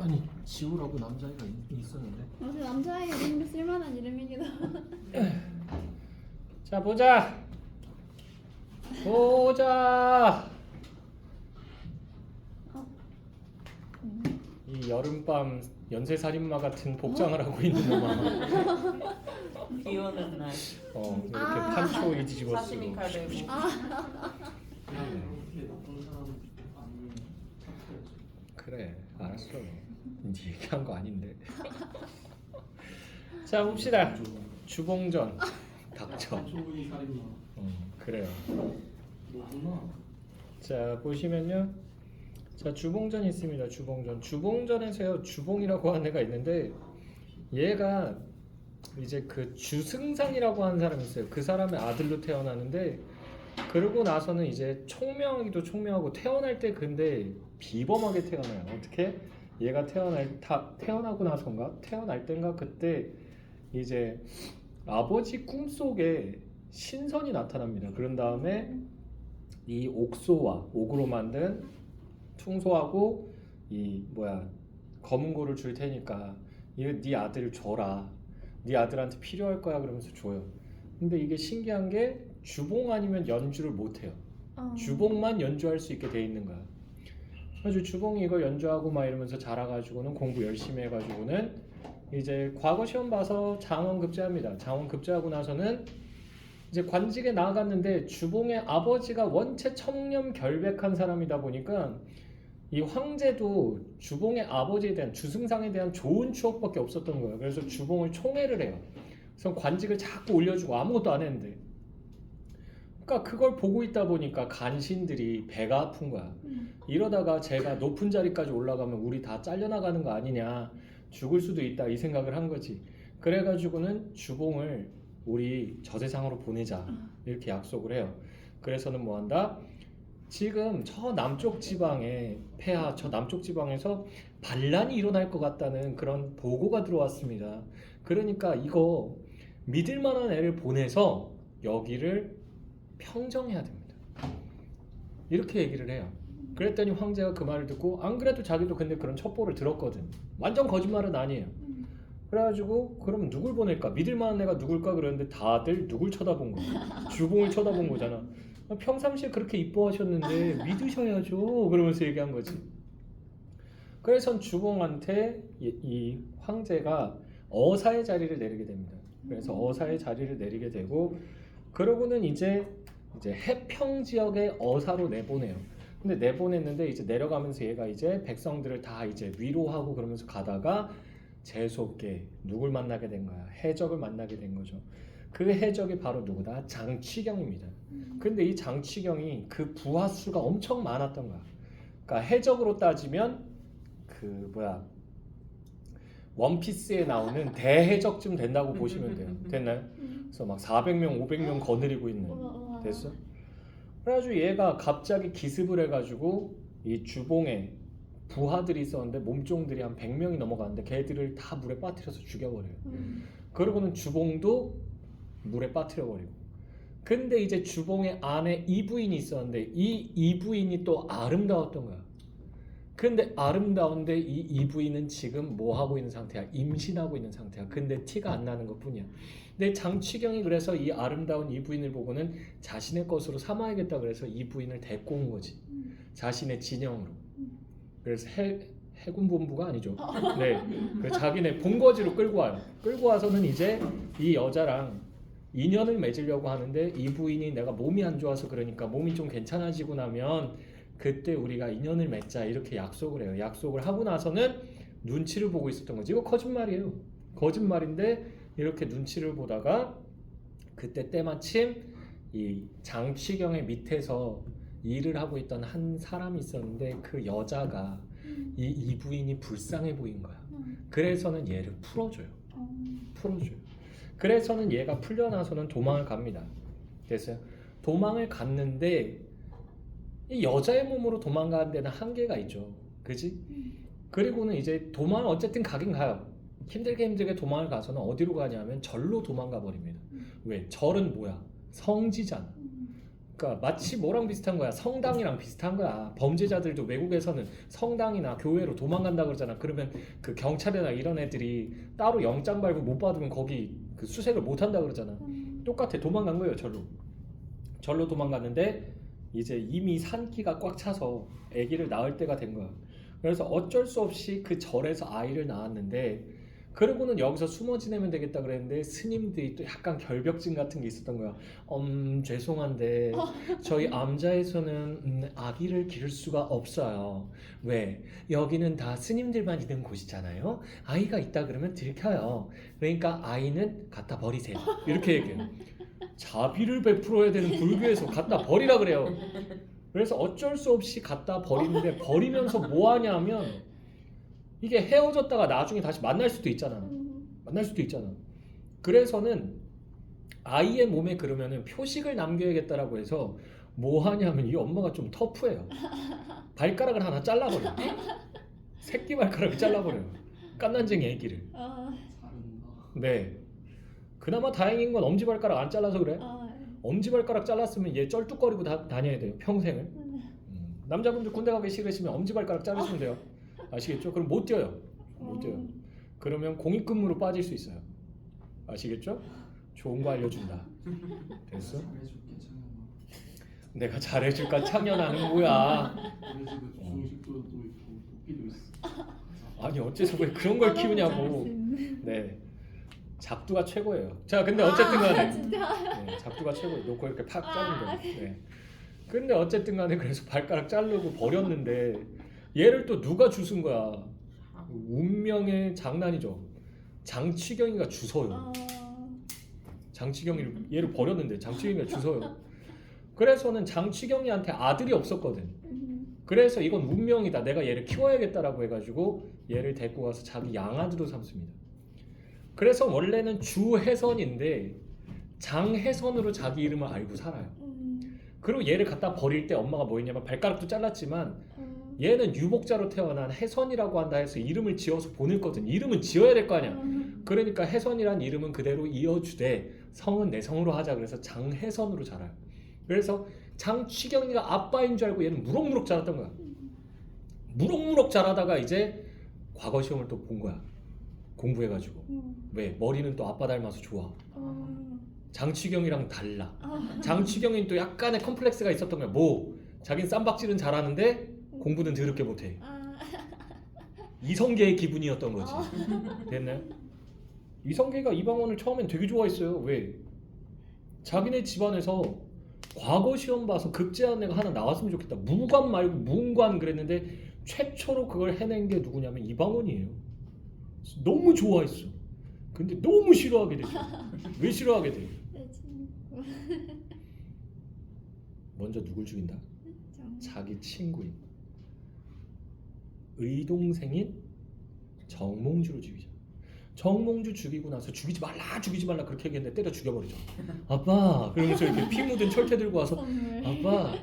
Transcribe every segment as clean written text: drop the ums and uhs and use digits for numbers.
아니 지우라고 남자애가 있었는데. 근데 남자의 이름이 쓸만한 이름이기도. 자 보자. 이 여름밤 연쇄살인마 같은 복장을 하고 있는 놈아. 비 오는 날 이렇게 판초에 뒤집어 사시미 쓰고. 칼 들고 그래 알았어. 네 얘기한 거 아닌데. 자 봅시다. 주봉전 닥쳐. 그래요. 자 보시면요. 자 주봉전이 있습니다. 주봉전에서요 주봉이라고 하는 애가 있는데 얘가 이제 그 주승상이라고 하는 사람이 있어요. 그 사람의 아들로 태어나는데 그러고 나서는 이제 총명하기도 총명하고 태어날 때 근데 비범하게 태어나요. 어떻게? 얘가 태어나고 나서인가? 태어날 때인가 그때 이제 아버지 꿈속에 신선이 나타납니다. 그런 다음에 이 옥으로 만든 퉁소하고 이 검은고를 줄 테니까 이거 네 아들 줘라. 네 아들한테 필요할 거야 그러면서 줘요. 근데 이게 신기한 게 주봉 아니면 연주를 못 해요. 주봉만 연주할 수 있게 돼 있는 거야. 그래서 주봉이 이걸 연주하고 막 이러면서 자라가지고는 공부 열심히 해가지고는 이제 과거 시험 봐서 장원급제합니다. 장원급제하고 나서는 이제 관직에 나아갔는데 주봉의 아버지가 원체 청렴결백한 사람이다 보니까 이 황제도 주봉의 아버지에 대한 주승상에 대한 좋은 추억밖에 없었던 거예요. 그래서 주봉을 총애를 해요. 그래서 관직을 자꾸 올려주고 아무것도 안 했는데 그러니까 그걸 보고 있다 보니까 간신들이 배가 아픈 거야. 이러다가 제가 높은 자리까지 올라가면 우리 다 잘려나가는 거 아니냐, 죽을 수도 있다 이 생각을 한 거지. 그래가지고는 주봉을 우리 저 세상으로 보내자 이렇게 약속을 해요. 그래서는 뭐 한다? 지금 저 남쪽 지방에 폐하 저 남쪽 지방에서 반란이 일어날 것 같다는 그런 보고가 들어왔습니다. 그러니까 이거 믿을 만한 애를 보내서 여기를 평정해야 됩니다. 이렇게 얘기를 해요. 그랬더니 황제가 그 말을 듣고 안 그래도 자기도 근데 그런 첩보를 들었거든. 완전 거짓말은 아니에요. 그래가지고 그럼 누굴 보낼까? 믿을 만한 애가 누굴까? 그러는데 다들 누굴 쳐다본 거야? 주봉을 쳐다본 거잖아. 평상시에 그렇게 이뻐하셨는데 믿으셔야죠. 그러면서 얘기한 거지. 그래서 주봉한테 이 황제가 어사의 자리를 내리게 됩니다. 그래서 어사의 자리를 내리게 되고 그러고는 이제 해평 지역의 어사로 내보내요. 근데 내보냈는데 이제 내려가면서 얘가 이제 백성들을 다 이제 위로하고 그러면서 가다가 재수없게 누굴 만나게 된 거야? 해적을 만나게 된 거죠. 그 해적이 바로 누구다? 장치경입니다. 근데 이 장치경이 그 부하 수가 엄청 많았던 거야. 그러니까 해적으로 따지면 원피스에 나오는 대해적쯤 된다고 보시면 돼요. 됐나요? 그래서 막 400명, 500명 거느리고 있는. 됐어? 그래가지고 얘가 갑자기 기습을 해가지고 이 주봉에 부하들이 있었는데 몸종들이 한 100명이 넘어가는데 걔들을 다 물에 빠뜨려서 죽여버려요. 그러고는 주봉도 물에 빠뜨려버리고. 근데 이제 주봉의 안에 이부인이 있었는데 이 이부인이 또 아름다웠던 거야. 근데 아름다운데 이 이부인은 지금 뭐 하고 있는 상태야? 임신하고 있는 상태야. 근데 티가 안 나는 것 뿐이야. 근데 장치경이 그래서 이 아름다운 이부인을 보고는 자신의 것으로 삼아야겠다 그래서 이부인을 데리고 온 거지. 자신의 진영으로. 그래서 해군본부가 아니죠. 네, 그 자기네 본거지로 끌고 와요. 끌고 와서는 이제 이 여자랑 인연을 맺으려고 하는데 이 부인이 내가 몸이 안 좋아서 그러니까 몸이 좀 괜찮아지고 나면 그때 우리가 인연을 맺자 이렇게 약속을 해요. 약속을 하고 나서는 눈치를 보고 있었던 거지. 이거 거짓말이에요. 거짓말인데 이렇게 눈치를 보다가 그때 때마침 이 장치경의 밑에서 일을 하고 있던 한 사람이 있었는데 그 여자가 이 부인이 불쌍해 보인 거야. 그래서는 얘를 풀어줘요. 그래서는 얘가 풀려나서는 도망을 갑니다. 됐어요? 도망을 갔는데 이 여자의 몸으로 도망가는 데는 한계가 있죠. 그지? 그리고는 이제 도망을 어쨌든 가긴 가요. 힘들게 도망을 가서는 어디로 가냐면 절로 도망가 버립니다. 왜? 절은 뭐야? 성지잖아. 그러니까 마치 뭐랑 비슷한 거야? 성당이랑 비슷한 거야. 범죄자들도 외국에서는 성당이나 교회로 도망간다 그러잖아. 그러면 그 경찰이나 이런 애들이 따로 영장 발부 못 받으면 거기 그 수색을 못 한다 그러잖아. 똑같아. 도망간 거예요. 절로 도망갔는데 이제 이미 산기가 꽉 차서 아기를 낳을 때가 된 거야. 그래서 어쩔 수 없이 그 절에서 아이를 낳았는데 그러고는 여기서 숨어 지내면 되겠다 그랬는데 스님들이 또 약간 결벽증 같은 게 있었던 거야. 죄송한데 저희 암자에서는 아기를 기를 수가 없어요. 왜? 여기는 다 스님들만 있는 곳이잖아요. 아이가 있다 그러면 들켜요. 그러니까 아이는 갖다 버리세요. 이렇게 얘기해요. 자비를 베풀어야 되는 불교에서 갖다 버리라 그래요. 그래서 어쩔 수 없이 갖다 버리는데 버리면서 뭐 하냐면 이게 헤어졌다가 나중에 다시 만날 수도 있잖아. 그래서는 아이의 몸에 그러면은 표식을 남겨야겠다라고 해서 뭐 하냐면 이 엄마가 좀 터프해요. 발가락을 하나 잘라버려. 새끼 발가락을 잘라버려요. 깐난쟁이 애기를. 네. 그나마 다행인 건 엄지발가락 안 잘라서 그래. 엄지발가락 잘랐으면 얘 쩔뚝거리고 다녀야 돼요. 평생을. 남자분들 군대 가기 싫으시면 엄지발가락 자르시면 돼요. 아시겠죠? 그럼 못 뛰어요. 그러면 공익근무로 빠질 수 있어요. 아시겠죠? 좋은 거 알려준다. 됐어? 내가 잘해줄까 창연하는 거야. 아니 어째서 왜 그런 걸 키우냐고. 네. 작두가 최고예요. 자, 근데 어쨌든 간에 네, 작두가 최고예요. 놓고 이렇게 팍 자른 거. 네. 근데 어쨌든 간에 그래서 발가락 자르고 버렸는데 얘를 또 누가 주순 거야. 운명의 장난이죠. 장치경이가 주워요. 장치경이 얘를 버렸는데 장치경이가 주워요. 그래서는 장치경이한테 아들이 없었거든. 그래서 이건 운명이다. 내가 얘를 키워야겠다라고 해가지고 얘를 데리고 가서 자기 양아들로 삼습니다. 그래서 원래는 주혜선인데 장혜선으로 자기 이름을 알고 살아요. 그리고 얘를 갖다 버릴 때 엄마가 뭐 했냐면 발가락도 잘랐지만 얘는 유복자로 태어난 혜선이라고 한다 해서 이름을 지어서 보냈거든. 이름은 지어야 될 거 아니야. 그러니까 혜선이란 이름은 그대로 이어주되 성은 내 성으로 하자. 그래서 장혜선으로 자라요. 그래서 장취경이가 아빠인 줄 알고 얘는 무럭무럭 자랐던 거야. 무럭무럭 자라다가 이제 과거 시험을 또 본 거야. 공부해가지고. 왜? 머리는 또 아빠 닮아서 좋아. 장취경이랑 달라. 장취경이는 또 약간의 컴플렉스가 있었던 거야. 뭐? 자긴 쌈박질은 잘하는데 공부는 더럽게 못해. 이성계의 기분이었던 거지. 됐나요? 이성계가 이방원을 처음엔 되게 좋아했어요. 왜? 자기네 집안에서 과거 시험 봐서 급제한 애가 하나 나왔으면 좋겠다. 무관 말고 문관 그랬는데 최초로 그걸 해낸 게 누구냐면 이방원이에요. 너무 좋아했어. 근데 너무 싫어하게 되죠. 왜 싫어하게 돼? 먼저 누굴 죽인다? 자기 친구인 의동생인 정몽주를 죽이죠. 정몽주 죽이고 나서 죽이지 말라 그렇게 얘기했는데 때려 죽여버리죠. 아빠 그러면서 이렇게 피 묻은 철퇴 들고 와서 아빠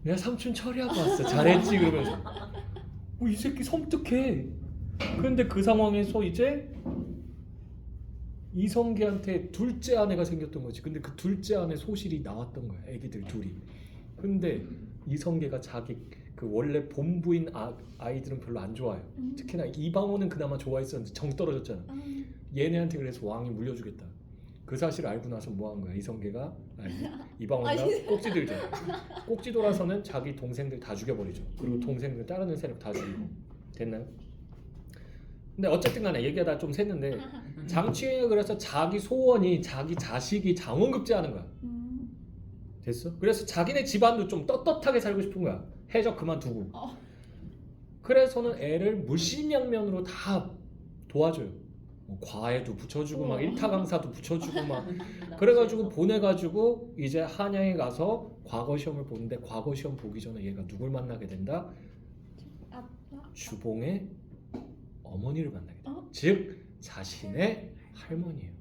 내가 삼촌 처리하고 왔어. 잘했지 그러면서 이 새끼 섬뜩해. 그런데 그 상황에서 이제 이성계한테 둘째 아내가 생겼던 거지. 근데 그 둘째 아내 소실이 나왔던 거야. 애기들 둘이. 근데 이성계가 자기 그 원래 본부인 아이들은 별로 안 좋아요. 특히나 이방원은 그나마 좋아했었는데 정 떨어졌잖아. 얘네한테 그래서 왕이 물려주겠다. 그 사실을 알고 나서 뭐 한 거야? 이성계가 이방원이가 꼭지 들죠. 꼭지 돌아서는 자기 동생들 다 죽여버리죠. 그리고 동생들 다른 세력 다 죽이고. 됐나요? 근데 어쨌든 간에 얘기하다 좀 샜는데 장취행이 그래서 자기 소원이 자기 자식이 장원급제하는 거야. 됐어? 그래서 자기네 집안도 좀 떳떳하게 살고 싶은 거야. 해적 그만두고. 그래서는 애를 물심양면으로 다 도와줘요. 뭐 과외도 붙여주고 막 일타 강사도 붙여주고 막 그래가지고 보내가지고 이제 한양에 가서 과거 시험을 보는데 과거 시험 보기 전에 얘가 누굴 만나게 된다? 주봉의 어머니를 만나게 된다. 즉 자신의 할머니예요.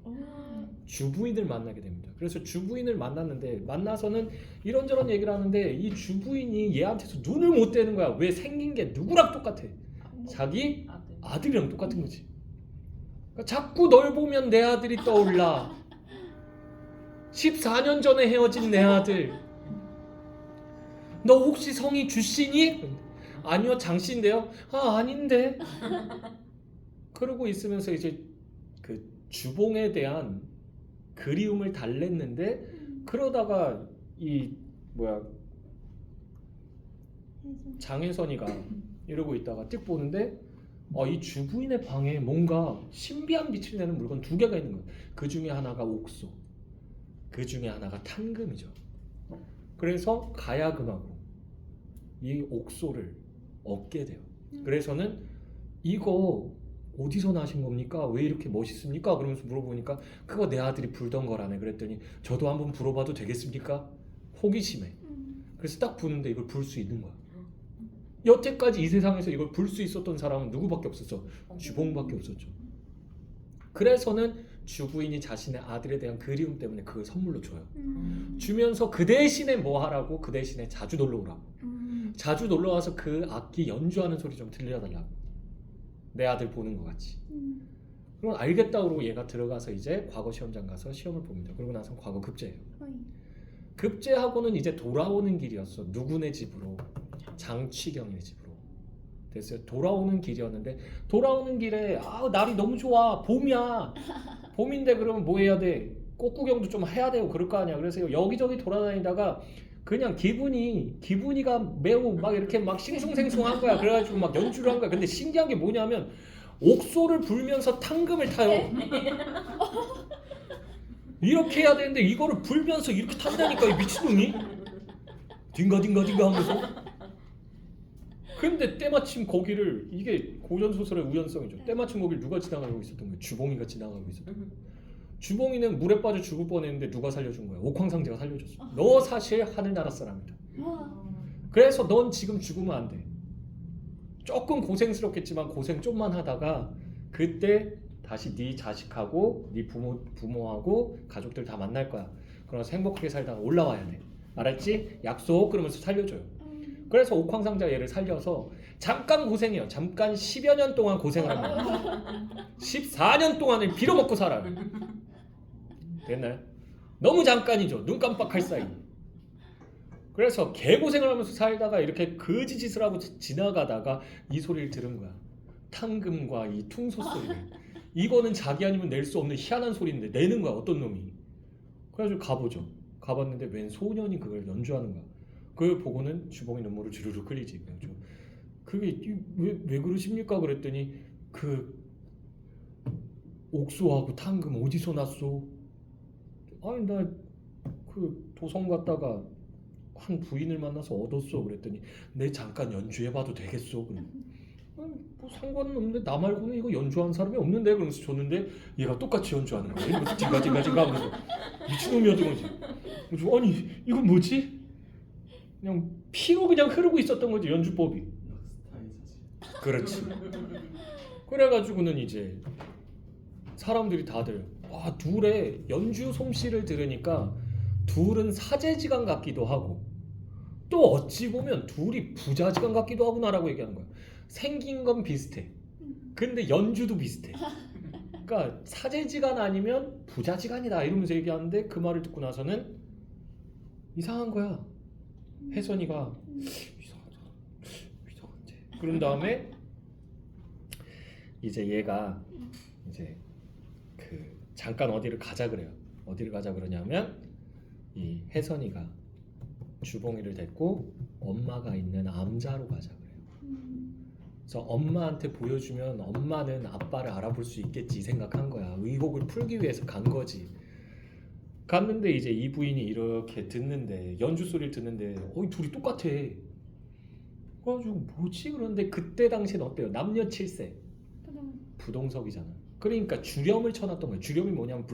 주부인을 만나게 됩니다. 그래서 주부인을 만났는데 만나서는 이런저런 얘기를 하는데 이 주부인이 얘한테서 눈을 못 떼는 거야. 왜? 생긴 게 누구랑 똑같아? 자기 아들이랑 똑같은 거지. 그러니까 자꾸 널 보면 내 아들이 떠올라. 14년 전에 헤어진 내 아들. 너 혹시 성이 주씨니? 아니요, 장씨인데요. 아, 아닌데. 그러고 있으면서 이제 그 주봉에 대한 그리움을 달랬는데 그러다가 이 뭐야 장혜선이가 이러고 있다가 띡 보는데 이 주부인의 방에 뭔가 신비한 빛을 내는 물건 두 개가 있는 거예요. 그 중에 하나가 옥소, 그 중에 하나가 탄금이죠. 그래서 가야금하고 이 옥소를 얻게 돼요. 그래서는 이거 어디서 나신 겁니까? 왜 이렇게 멋있습니까? 그러면서 물어보니까 그거 내 아들이 불던 거라네. 그랬더니 저도 한번 불어봐도 되겠습니까? 호기심에. 그래서 딱 부는데 이걸 불 수 있는 거야. 여태까지 이 세상에서 이걸 불 수 있었던 사람은 누구밖에 없었죠? 주봉밖에 없었죠. 그래서는 주부인이 자신의 아들에 대한 그리움 때문에 그걸 선물로 줘요. 주면서 그 대신에 뭐 하라고? 그 대신에 자주 놀러 오라고. 자주 놀러 와서 그 악기 연주하는 소리 좀 들려달라고. 내 아들 보는 것 같이. 그럼 알겠다 그러고 얘가 들어가서 이제 과거 시험장 가서 시험을 봅니다. 그러고 나서 과거 급제예요. 급제하고는 이제 돌아오는 길이었어. 누구네 집으로? 장취경네 집으로. 됐어요. 돌아오는 길이었는데 돌아오는 길에 날이 너무 좋아. 봄이야. 봄인데 그러면 뭐 해야 돼? 꽃구경도 좀 해야 되고 그럴 거 아니야. 그래서 여기저기 돌아다니다가 그냥 기분이가 매우 막 이렇게 막 싱숭생숭한 거야. 그래가지고 막 연주를 한 거야. 근데 신기한 게 뭐냐면 옥소를 불면서 탕금을 타요. 이렇게 해야 되는데 이거를 불면서 이렇게 탄다니까 이 미친놈이. 딩가딩가딩가 하면서. 근데 때마침 거기를 이게 고전소설의 우연성이죠. 때마침 거기를 누가 지나가고 있었던 거예요. 주봉이가 지나가고 있었던 거예요. 주봉이는 물에 빠져 죽을 뻔했는데 누가 살려준 거야? 옥황상제가 살려줬어. 너 사실 하늘나라 사람이다. 그래서 넌 지금 죽으면 안 돼. 조금 고생스럽겠지만 고생 좀만 하다가 그때 다시 네 자식하고 네 부모하고 가족들 다 만날 거야. 그러면서 행복하게 살다가 올라와야 돼. 알았지? 약속. 그러면서 살려줘요. 그래서 옥황상제가 얘를 살려서 잠깐 고생해요. 잠깐 10여 년 동안 고생을 합니다. 14년 동안을 빌어먹고 살아요. 됐나요? 너무 잠깐이죠. 눈 깜빡할 사이. 그래서 개고생을 하면서 살다가 이렇게 거지 짓을 하고 지나가다가 이 소리를 들은 거야. 탕금과 이 퉁소 소리를. 이거는 자기 아니면 낼 수 없는 희한한 소리인데 내는 거야. 어떤 놈이. 그래가지고 가보죠. 가봤는데 웬 소년이 그걸 연주하는 거야. 그걸 보고는 주봉이 눈물을 주르르 흘리지. 그래가지고 그게 왜 그러십니까? 그랬더니 그 옥소하고 탕금 어디서 났소? 아니 나 그 도성 갔다가 한 부인을 만나서 얻었어. 그랬더니 내 잠깐 연주해봐도 되겠소? 그래. 뭐 상관은 없는데 나 말고는 이거 연주하는 사람이 없는데. 그러면서 줬는데 얘가 똑같이 연주하는 거야. 이러면서 딩가딩가딩가 하면서 미친놈이었던 거지. 그래서 아니 이건 뭐지? 그냥 피로 그냥 흐르고 있었던 거지 연주법이. 그렇지. 그래가지고는 이제 사람들이 다들 둘의 연주 솜씨를 들으니까 둘은 사제지간 같기도 하고 또 어찌 보면 둘이 부자지간 같기도 하구나라고 얘기하는 거야. 생긴 건 비슷해. 근데 연주도 비슷해. 그러니까 사제지간 아니면 부자지간이다 이러면서 얘기하는데 그 말을 듣고 나서는 이상한 거야. 혜선이가 이상한데. 그런 다음에 이제 얘가 이제 그 잠깐 어디를 가자 그래요. 어디를 가자 그러냐면 이 혜선이가 주봉이를 데리고 엄마가 있는 암자로 가자 그래요. 그래서 엄마한테 보여주면 엄마는 아빠를 알아볼 수 있겠지 생각한 거야. 의혹을 풀기 위해서 간 거지. 갔는데 이제 이 부인이 이렇게 듣는데 연주 소리를 듣는데 둘이 똑같아. 그래가지고 뭐지? 그런데 그때 당시는 어때요? 남녀 7세 부동석이잖아. 그러니까 주렴을 쳐놨던 거야. 주렴이 뭐냐면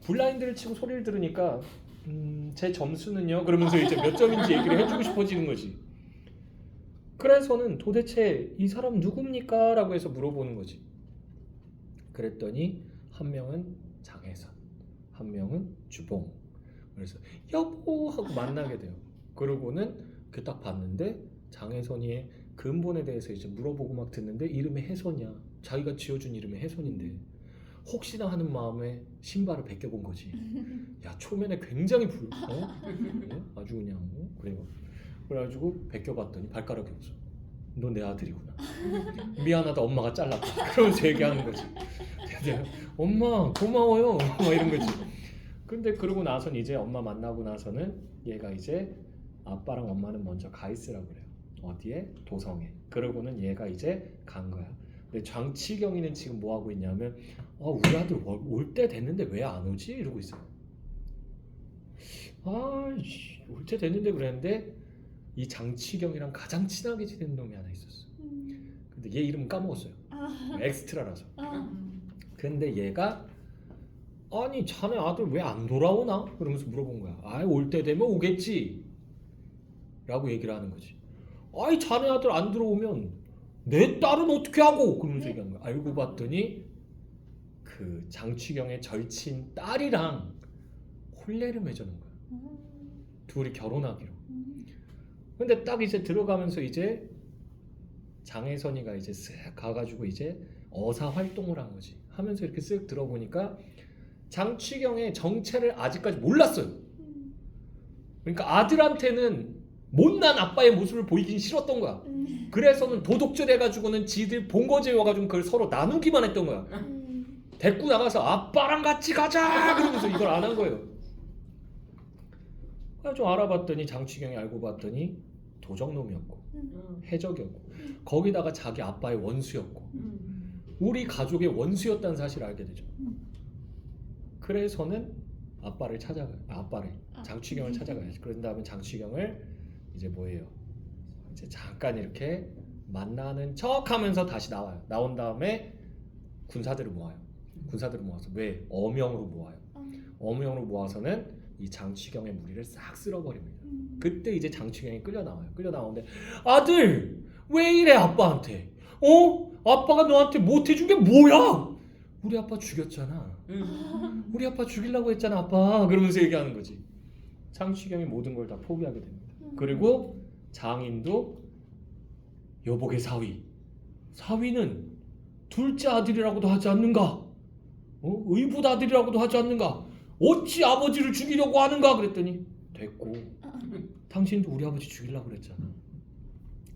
블라인드를 치고 소리를 들으니까 제 점수는요? 그러면서 이제 몇 점인지 얘기를 해주고 싶어지는 거지. 그래서는 도대체 이 사람 누굽니까? 라고 해서 물어보는 거지. 그랬더니 한 명은 장혜선, 한 명은 주봉. 그래서 여보 하고 만나게 돼요. 그러고는 그 딱 봤는데 장혜선이의 근본에 대해서 이제 물어보고 막 듣는데 이름이 혜선이야. 자기가 지어준 이름이 혜선인데 혹시나 하는 마음에 신발을 벗겨본 거지. 야 초면에 굉장히 아주 그냥 그래요. 그래가지고 벗겨봤더니 발가락이 없어. 너 내 아들이구나. 미안하다 엄마가 잘랐다. 그러면서 얘기하는 거지. 근데 엄마 고마워요. 막 이런 거지. 근데 그러고 나서는 이제 엄마 만나고 나서는 얘가 이제 아빠랑 엄마는 먼저 가 있으라고 그래요. 어디에? 도성에. 그러고는 얘가 이제 간 거야. 근데 장치경이는 지금 뭐 하고 있냐면 우리 아들 올 때 됐는데 왜 안 오지? 이러고 있어요. 올 때 됐는데 그랬는데 이 장치경이랑 가장 친하게 지내는 놈이 하나 있었어. 근데 얘 이름 까먹었어요. 엑스트라라서. 근데 얘가 아니 자네 아들 왜 안 돌아오나? 그러면서 물어본 거야. 올 때 되면 오겠지 라고 얘기를 하는 거지. 자네 아들 안 들어오면 내 딸은 어떻게 하고? 그러면서 얘기하는 거야. 알고 봤더니 그 장치경의 절친 딸이랑 혼례를 맺어놓은 거야. 둘이 결혼하기로. 근데 딱 이제 들어가면서 이제 장혜선이가 이제 쓱 가가지고 이제 어사 활동을 한 거지. 하면서 이렇게 쓱 들어보니까 장치경의 정체를 아직까지 몰랐어요. 그러니까 아들한테는 못난 아빠의 모습을 보이긴 싫었던 거야. 그래서는 도둑질 해가지고는 지들 본거지에 와가지고 그걸 서로 나누기만 했던 거야. 데리고 나가서 아빠랑 같이 가자 그러면서 이걸 안 한 거예요. 좀 알아봤더니 장치경이 알고 봤더니 도적놈이었고 해적이었고 거기다가 자기 아빠의 원수였고 우리 가족의 원수였다는 사실을 알게 되죠. 그래서는 아빠를 찾아가요. 장치경을 찾아가야지. 그런 다음에 장치경을 이제 뭐예요? 이제 잠깐 이렇게 만나는 척하면서 다시 나와요. 나온 다음에 군사들을 모아요. 군사들을 모아서 왜? 어명으로 모아요. 어명으로 모아서는 이 장치경의 무리를 싹 쓸어버립니다. 그때 이제 장치경이 끌려 나와요. 끌려 나오는데 아들 왜 이래 아빠한테? 아빠가 너한테 못 해준 게 뭐야? 우리 아빠 죽였잖아. 우리 아빠 죽이려고 했잖아 아빠. 그러면서 얘기하는 거지. 장치경이 모든 걸 다 포기하게 됩니다. 그리고 장인도 여복의 사위는 둘째 아들이라고도 하지 않는가? 의붓 아들이라고도 하지 않는가? 어찌 아버지를 죽이려고 하는가? 그랬더니 됐고 당신도 우리 아버지 죽이려고 그랬잖아.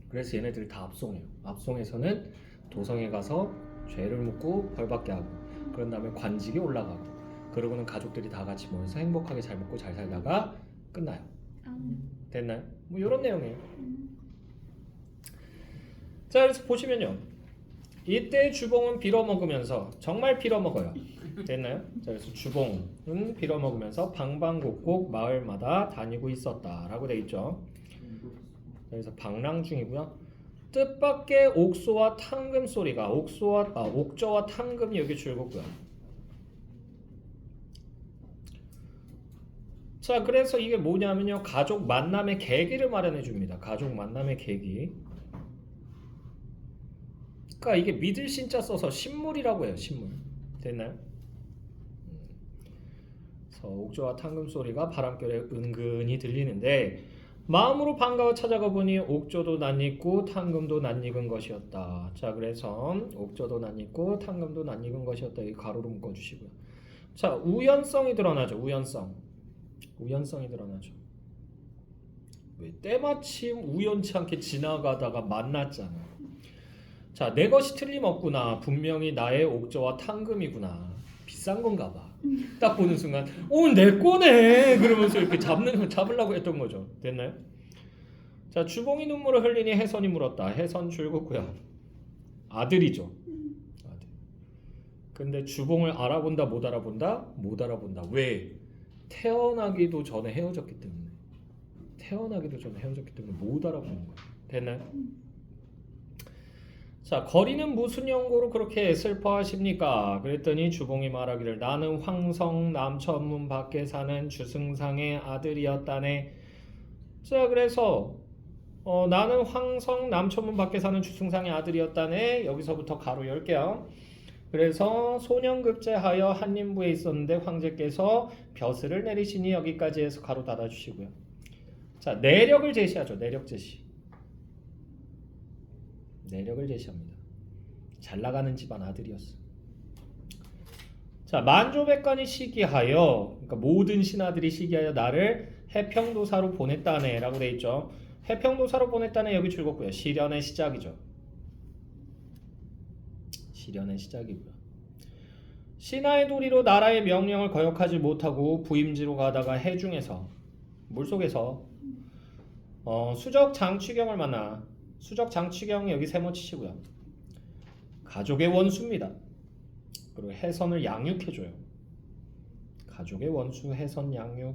그래서 얘네들이 다 압송해요. 압송해서는 도성에 가서 죄를 묻고 벌받게 하고 그런 다음에 관직에 올라가고 그러고는 가족들이 다 같이 모여서 행복하게 잘 먹고 잘 살다가 끝나요. 됐나요? 뭐 이런 내용이에요. 자, 그래서 보시면요. 이때 주봉은 빌어먹으면서 정말 빌어먹어요. 됐나요? 자, 그래서 주봉은 빌어먹으면서 방방곡곡 마을마다 다니고 있었다라고 돼 있죠. 그래서 방랑 중이고요. 뜻밖의 옥소와 탕금 소리가 옥저와 탕금이 여기 줄거고요. 자, 그래서 이게 뭐냐면요. 가족 만남의 계기를 마련해 줍니다. 가족 만남의 계기. 그러니까 이게 믿을 신자 써서 신물이라고 해요. 신물. 됐나요? 그래서 옥저와 탕금 소리가 바람결에 은근히 들리는데 마음으로 반가워 찾아가 보니 옥저도 낯익고 탕금도 낯익은 것이었다. 자, 그래서 옥저도 낯익고 탕금도 낯익은 것이었다. 이 가로로 묶어주시고요. 자, 우연성이 드러나죠. 우연성이 드러나죠. 왜? 때마침 우연치 않게 지나가다가 만났잖아. 자, 내 것이 틀림없구나. 분명히 나의 옥저와 탕금이구나. 비싼 건가 봐. 딱 보는 순간 내 거네 그러면서 이렇게 잡으려고 했던 거죠. 됐나요? 자, 주봉이 눈물을 흘리니 해선이 물었다. 해선 줄긋고요. 아들이죠. 아들. 근데 주봉을 알아본다 못 알아본다? 못 알아본다. 왜? 태어나기도 전에 헤어졌기 때문에. 못 알아보는 거예요. 됐나요? 자, 거리는 무슨 연고로 그렇게 슬퍼하십니까? 그랬더니 주봉이 말하기를 나는 황성 남천문 밖에 사는 주승상의 아들이었다네. 자, 그래서 나는 황성 남천문 밖에 사는 주승상의 아들이었다네. 여기서부터 가로 열게요. 그래서 소년급제하여 한림부에 있었는데 황제께서 벼슬을 내리시니 여기까지 해서 가로 닫아주시고요. 자, 내력을 제시하죠. 내력을 제시합니다. 잘 나가는 집안 아들이었어. 자, 만조백관이 시기하여, 그러니까 모든 신하들이 시기하여 나를 해평도사로 보냈다네라고 돼 있죠. 해평도사로 보냈다네. 여기 즐겁고요. 시련의 시작이죠. 시련의 시작이고요. 신하의 도리로 나라의 명령을 거역하지 못하고 부임지로 가다가 해중에서 물속에서 수적 장취경을 만나. 수적 장취경이 여기 세모치시고요. 가족의 원수입니다. 그리고 해선을 양육해줘요. 가족의 원수, 해선, 양육.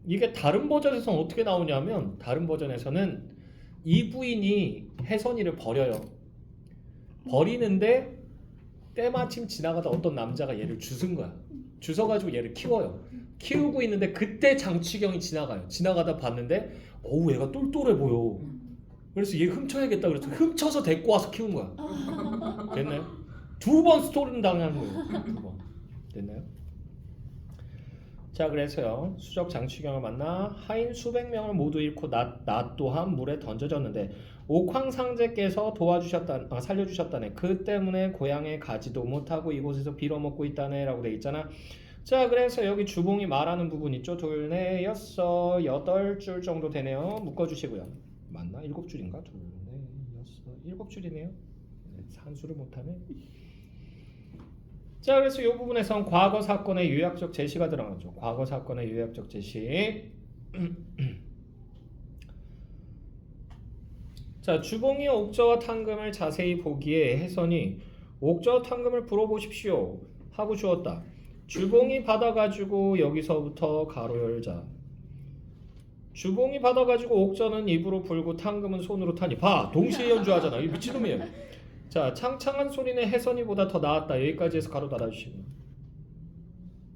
이게 다른 버전에서는 어떻게 나오냐면 다른 버전에서는 이 부인이 해선이를 버려요. 버리는데 때마침 지나가다 어떤 남자가 얘를 주순 거야. 주워가지고 얘를 키워요. 키우고 있는데 그때 장취경이 지나가요. 지나가다 봤는데 어우 얘가 똘똘해 보여. 그래서 얘 훔쳐야겠다 그래서 훔쳐서 데리고 와서 키운 거야. 됐나요? 2번 스토리는 당한 거예요. 2번. 됐나요? 자 그래서요. 수적 장취경을 만나 하인 수백 명을 모두 잃고 나 또한 물에 던져졌는데 옥황상제께서 살려주셨다네. 그 때문에 고향에 가지도 못하고 이곳에서 빌어먹고 있다네 라고 돼 있잖아. 자 그래서 여기 주봉이 말하는 부분 있죠. 둘, 넷, 여섯, 8줄 정도 되네요. 묶어주시고요. 맞나? 7줄인가? 둘, 넷, 여섯, 7줄이네요. 산수를 못하네. 자 그래서 이 부분에선 과거 사건의 요약적 제시가 들어가죠. 과거 사건의 요약적 제시. 자 주봉이 옥저와 탕금을 자세히 보기에 해선이 옥저 탕금을 불어보십시오 하고 주었다. 주봉이 받아가지고 여기서부터 가로 열자. 주봉이 받아가지고 옥저는 입으로 불고 탕금은 손으로 타니. 봐 동시에 연주하잖아. 이 미친놈이에요. 자 창창한 소리는 해선이보다 더 나았다. 여기까지 해서 가로 닫아주시고.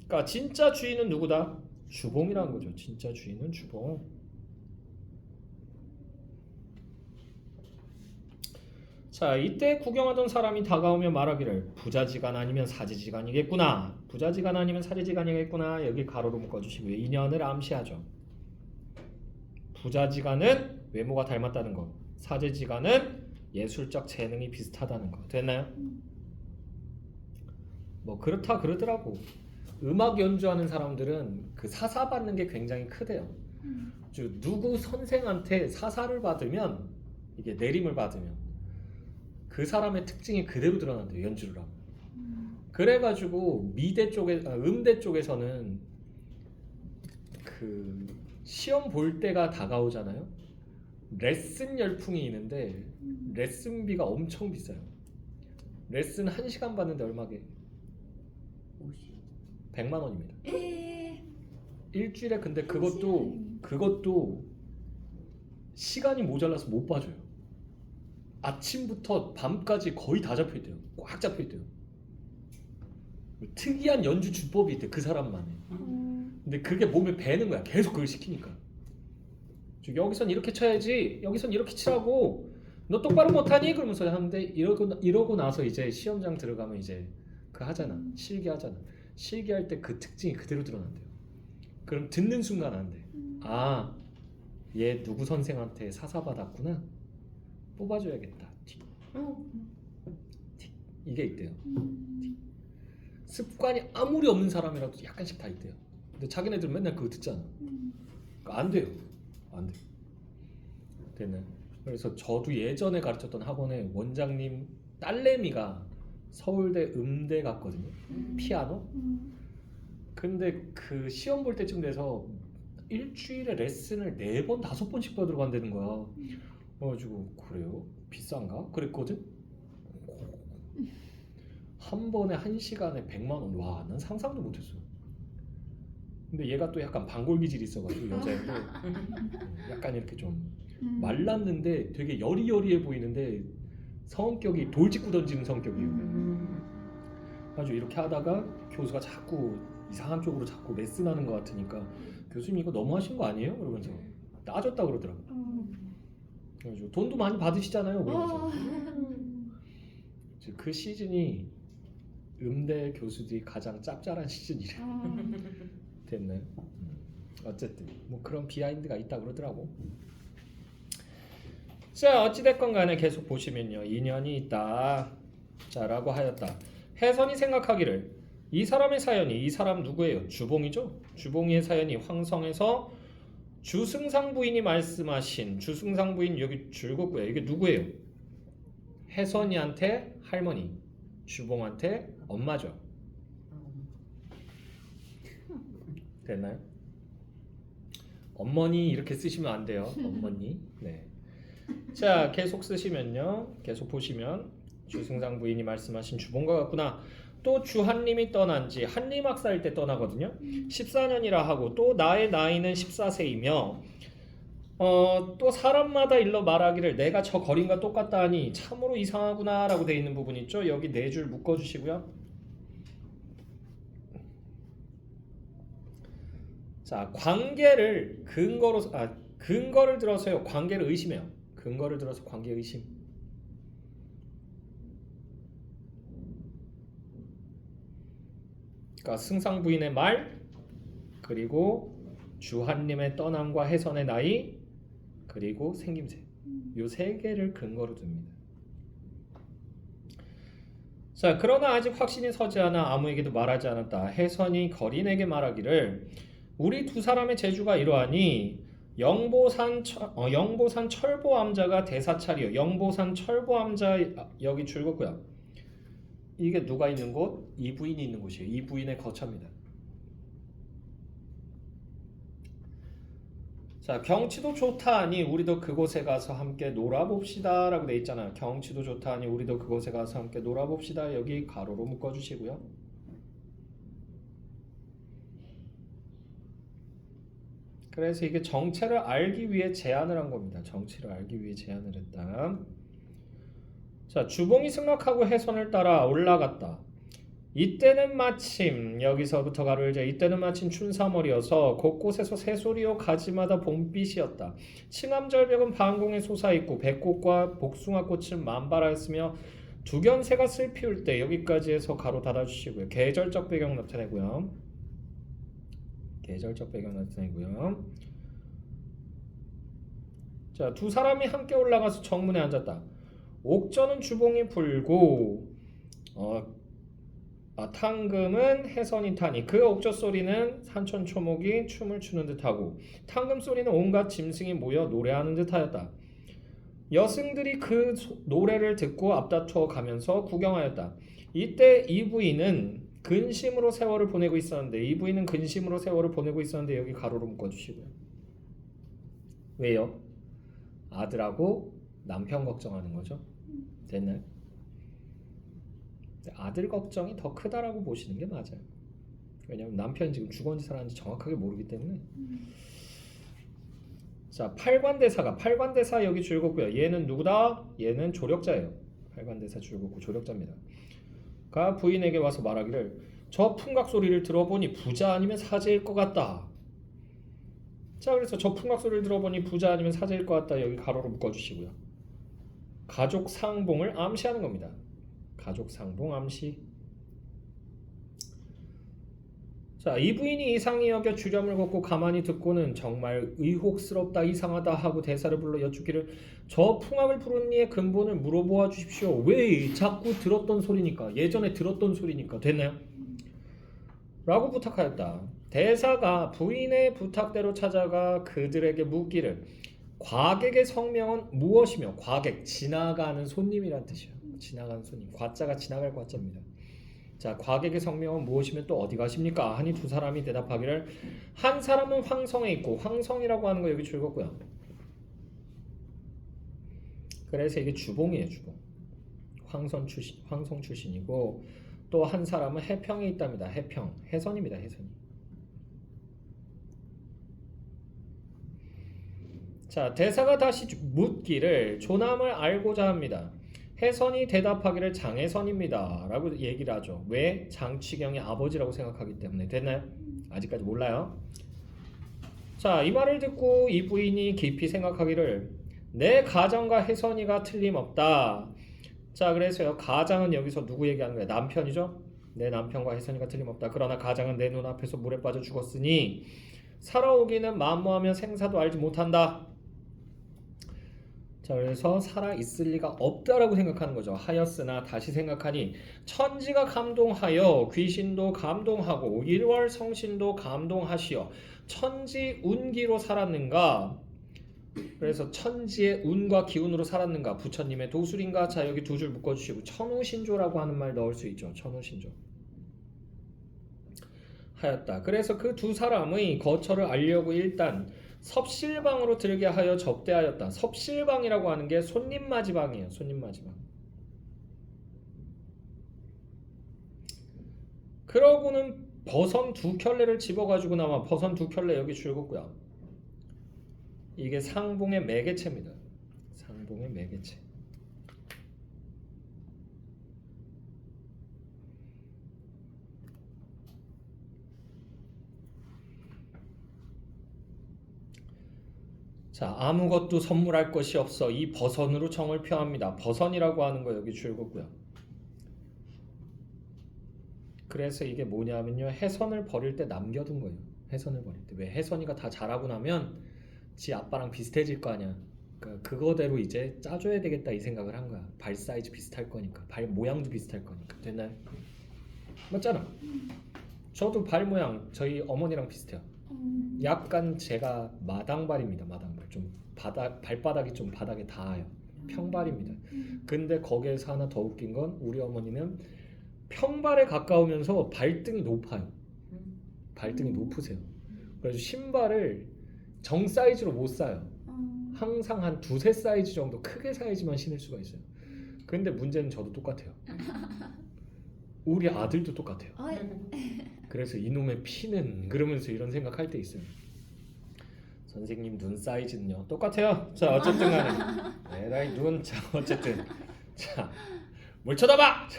그러니까 진짜 주인은 누구다? 주봉이라는 거죠. 진짜 주인은 주봉. 자 이때 구경하던 사람이 다가오며 말하기를 부자지간 아니면 사제지간이겠구나. 부자지간 아니면 사제지간이겠구나. 여기 가로로 묶어주시고요. 인연을 암시하죠. 부자지간은 외모가 닮았다는 거. 사제지간은 예술적 재능이 비슷하다는 거. 됐나요? 뭐 그렇다 그러더라고. 음악 연주하는 사람들은 그 사사 받는 게 굉장히 크대요. 누구 선생한테 사사를 받으면 이게 내림을 받으면 그 사람의 특징이 그대로 드러난대요. 연주를 하면. 그래가지고 음대 쪽에서는 그 시험 볼 때가 다가오잖아요. 레슨 열풍이 있는데 레슨비가 엄청 비싸요. 레슨 1시간 받는데 얼마게? 100만 원입니다. 일주일에. 근데 그것도 시간이 모자라서 못 봐줘요. 아침부터 밤까지 거의 다 잡혀있대요. 꽉 잡혀있대요. 특이한 연주 주법이 있대. 그 사람만의. 근데 그게 몸에 배는 거야. 계속 그걸 시키니까. 여기선 이렇게 쳐야지. 여기선 이렇게 치라고. 너 똑바로 못하니? 그러면서 하는데 이러고 나서 이제 시험장 들어가면 이제 그 하잖아. 실기하잖아. 실기할 때 그 특징이 그대로 드러난대요. 그럼 듣는 순간 안 돼. 아, 얘 누구 선생한테 사사 받았구나. 뽑아줘야겠다. 틱. 틱. 이게 있대요. 틱. 습관이 아무리 없는 사람이라도 약간씩 다 있대요. 근데 자기네들은 맨날 그거 듣잖아. 그러니까 안 돼요. 안 돼. 됐네. 그래서 저도 예전에 가르쳤던 학원에 원장님 딸내미가 서울대 음대 갔거든요. 피아노. 근데 그 시험 볼 때쯤 돼서 일주일에 레슨을 4번 5번씩 받으러 간다는 거야. 그래가지고 그래요? 비싼가? 그랬거든. 한 번에 1시간에 100만 원. 와, 난 상상도 못했어. 근데 얘가 또 약간 반골 기질이 있어가지고 여자인데 약간 이렇게 좀 말랐는데 되게 여리여리해 보이는데 성격이 돌직구 던지는 성격이에요. 아주 이렇게 하다가 교수가 자꾸 이상한 쪽으로 자꾸 레슨하는 것 같으니까 교수님 이거 너무하신 거 아니에요? 그러면서 따졌다 그러더라고. 그래가지고 돈도 많이 받으시잖아요. 그러면서 그 시즌이 음대 교수들이 가장 짭짤한 시즌이래. 됐나요? 어쨌든 뭐 그런 비하인드가 있다 그러더라고. 자 어찌됐건 간에 계속 보시면요. 인연이 있다. 자 라고 하였다. 해선이 생각하기를 이 사람의 사연이 이 사람 누구예요? 주봉이죠. 주봉이의 사연이 황성에서 주승상 부인이 말씀하신 주승상 부인 여기 줄거고요. 이게 누구예요? 혜선이한테 할머니, 주봉한테 엄마죠. 됐나요? 어머니 이렇게 쓰시면 안 돼요. 어머니. 네. 자, 계속 쓰시면요. 계속 보시면 주승상 부인이 말씀하신 주봉과 같구나. 또 주한님이 떠난 지 한림학사일 때 떠나거든요. 14년이라 하고 또 나의 나이는 14세이며 또 사람마다 일러 말하기를 내가 저 거린과 똑같다 하니 참으로 이상하구나 라고 되어 있는 부분 있죠. 여기 네 줄 묶어주시고요. 자, 관계를 근거를 들어서요. 관계를 의심해요. 근거를 들어서 관계 의심. 그러니까 승상 부인의 말, 그리고 주한님의 떠남과 혜선의 나이, 그리고 생김새. 요 세 개를 근거로 둡니다. 자, 그러나 아직 확신이 서지 않아 아무에게도 말하지 않았다. 혜선이 거린에게 말하기를 우리 두 사람의 재주가 이러하니 영보산 철보암자가 대사찰이요. 영보산 철보암자 여기 줄거고요. 이게 누가 있는 곳? 이 부인이 있는 곳이에요. 이 부인의 거처입니다. 자, 경치도 좋다 하니 우리도 그곳에 가서 함께 놀아봅시다 라고 돼 있잖아요. 경치도 좋다 하니 우리도 그곳에 가서 함께 놀아봅시다. 여기 가로로 묶어주시고요. 그래서 이게 정체를 알기 위해 제안을 한 겁니다. 정체를 알기 위해 제안을 했다. 자, 주봉이 승낙하고 혜선을 따라 올라갔다. 이때는 마침 여기서부터 가로를 재 이때는 마침 춘삼월이어서 곳곳에서 새소리요 가지마다 봄빛이었다. 칭암절벽은 반공에 솟아있고 백꽃과 복숭아꽃은 만발하였으며 두견새가 슬 피울 때 여기까지 해서 가로 닫아주시고요. 계절적 배경 나타내고요. 계절적 배경 나타내고요. 자, 두 사람이 함께 올라가서 정문에 앉았다. 옥전은 주봉이 불고 탕금은 혜선이 타니 그 옥저 소리는 산천초목이 춤을 추는 듯하고 탕금 소리는 온갖 짐승이 모여 노래하는 듯하였다. 여승들이 그 노래를 듣고 앞다투어 가면서 구경하였다. 이때 이 부인은 근심으로 세월을 보내고 있었는데 여기 가로로 묶어주시고요. 왜요? 아들하고 남편 걱정하는 거죠. 됐나요? 아들 걱정이 더 크다라고 보시는 게 맞아요. 왜냐하면 남편이 지금 죽었는지 살았는지 정확하게 모르기 때문에. 자, 팔관대사 여기 줄거고요. 얘는 누구다? 얘는 조력자예요. 팔관대사 줄거고 조력자입니다. 가 부인에게 와서 말하기를 저 풍각 소리를 들어보니 부자 아니면 사제일 것 같다. 자, 그래서 저 풍각 소리를 들어보니 부자 아니면 사제일 것 같다. 여기 가로로 묶어주시고요. 가족 상봉을 암시하는 겁니다. 가족 상봉 암시. 자, 이 부인이 이상히 여겨 주렴을 걷고 가만히 듣고는 정말 의혹스럽다 이상하다 하고 대사를 불러 여쭙기를 저 풍악을 부르는 이의 근본을 물어보아 주십시오. 왜 자꾸 들었던 소리니까 예전에 들었던 소리니까 됐나요? 라고 부탁하였다. 대사가 부인의 부탁대로 찾아가 그들에게 묻기를 과객의 성명은 무엇이며 과객 지나가는 손님이란 뜻이에요. 지나가는 손님. 과자가 지나갈 과자입니다. 자, 과객의 성명은 무엇이면 또 어디 가십니까? 하니 두 사람이 대답하기를 한 사람은 황성에 있고 황성이라고 하는 거 여기 줄거고요. 그래서 이게 주봉이에요. 주봉. 황성 출신이고 또 한 사람은 해평에 있답니다. 해평. 해선입니다. 해선이. 자, 대사가 다시 묻기를 조남을 알고자 합니다. 혜선이 대답하기를 장혜선입니다 라고 얘기를 하죠. 왜? 장치경의 아버지라고 생각하기 때문에. 됐나요? 아직까지 몰라요. 자, 이 말을 듣고 이 부인이 깊이 생각하기를 내 가장과 혜선이가 틀림없다. 자, 그래서요, 가장은 여기서 누구 얘기하는 거예요? 남편이죠. 내 남편과 혜선이가 틀림없다. 그러나 가장은 내 눈앞에서 물에 빠져 살아오기는 만무하며 생사도 알지 못한다. 자, 자, 그래서 살아 있을 리가 없다라고 생각하는 거죠. 하였으나 다시 생각하니 천지가 감동하여 귀신도 감동하고 일월 성신도 감동하시어 천지 운기로 살았는가? 그래서 천지의 운과 기운으로 살았는가? 부처님의 도술인가? 자, 여기 두 줄 묶어주시고 천우신조라고 하는 말 넣을 수 있죠. 천우신조. 하였다. 그래서 그 두 사람의 거처를 알려고 일단 섭실방으로 들게 하여 접대하였다. 섭실방이라고 하는 게 손님맞이방이에요. 손님맞이방. 그러고는 버선 두 켤레를 집어가지고 나와. 버선 두 켤레 여기 줄긋고요. 이게 상봉의 매개체입니다. 상봉의 매개체. 자, 아무것도 선물할 것이 없어 이 버선으로 정을 표합니다. 버선이라고 하는 거 여기 줄긋고요. 그래서 이게 뭐냐면요, 해선을 버릴 때 남겨둔 거예요. 해선을 버릴 때. 왜? 해선이가 다 자라고 나면 지 아빠랑 비슷해질 거 아니야. 그러니까 그거대로 이제 짜줘야 되겠다 이 생각을 한 거야. 발 사이즈 비슷할 거니까, 발 모양도 비슷할 거니까. 됐나요? 맞잖아. 저도 발 모양 저희 어머니랑 비슷해요. 약간 제가 마당발입니다. 마당발. 좀 발바닥이 좀 바닥에 닿아요. 평발입니다. 근데 거기에서 하나 더 웃긴 건 우리 어머니는 평발에 가까우면서 발등이 높아요. 발등이 높으세요. 그래서 신발을 정 사이즈로 못 사요. 항상 한 두세 사이즈 정도 크게 사이즈만 신을 수가 있어요. 근데 문제는 저도 똑같아요. 우리 아들도 똑같아요. 그래서 이놈의 피는 그러면서 이런 생각할 때 있어요. 선생님 눈 사이즈는요 똑같아요. 자, 어쨌든 간에 에라이 눈. 자, 어쨌든 자, 뭘 쳐다봐.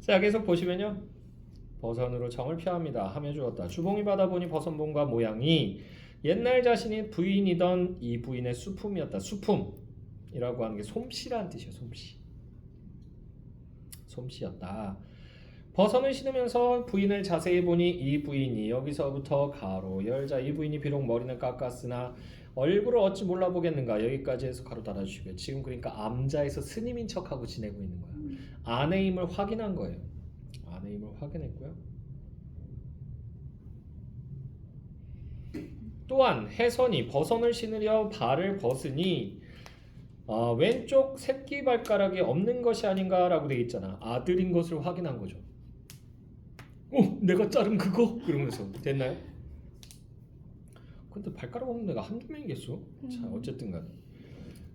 자, 계속 보시면요, 버선으로 정을 표합니다 하며 주었다. 주봉이 받아보니 버선봉과 모양이 옛날 자신이 부인이던 이 부인의 수품이었다. 수품이라고 하는 게 솜씨라는 뜻이에요. 솜씨였다. 버선을 신으면서 부인을 자세히 보니 이 부인이, 여기서부터 가로 열자, 이 부인이 비록 머리는 깎았으나 얼굴을 어찌 몰라보겠는가. 여기까지 해서 가로 닫아주시고요. 지금 그러니까 암자에서 스님인 척하고 지내고 있는 거야. 아내임을 확인한 거예요. 아내임을 확인했고요. 또한 해선이 버선을 신으려 발을 벗으니 왼쪽 새끼발가락이 없는 것이 아닌가라고 되어 있잖아. 아들인 것을 확인한 거죠. 내가 자른 그거? 그러면서. 됐나요? 근데 발가락 없는 애가 한두 명이겠어? 자, 어쨌든 간에.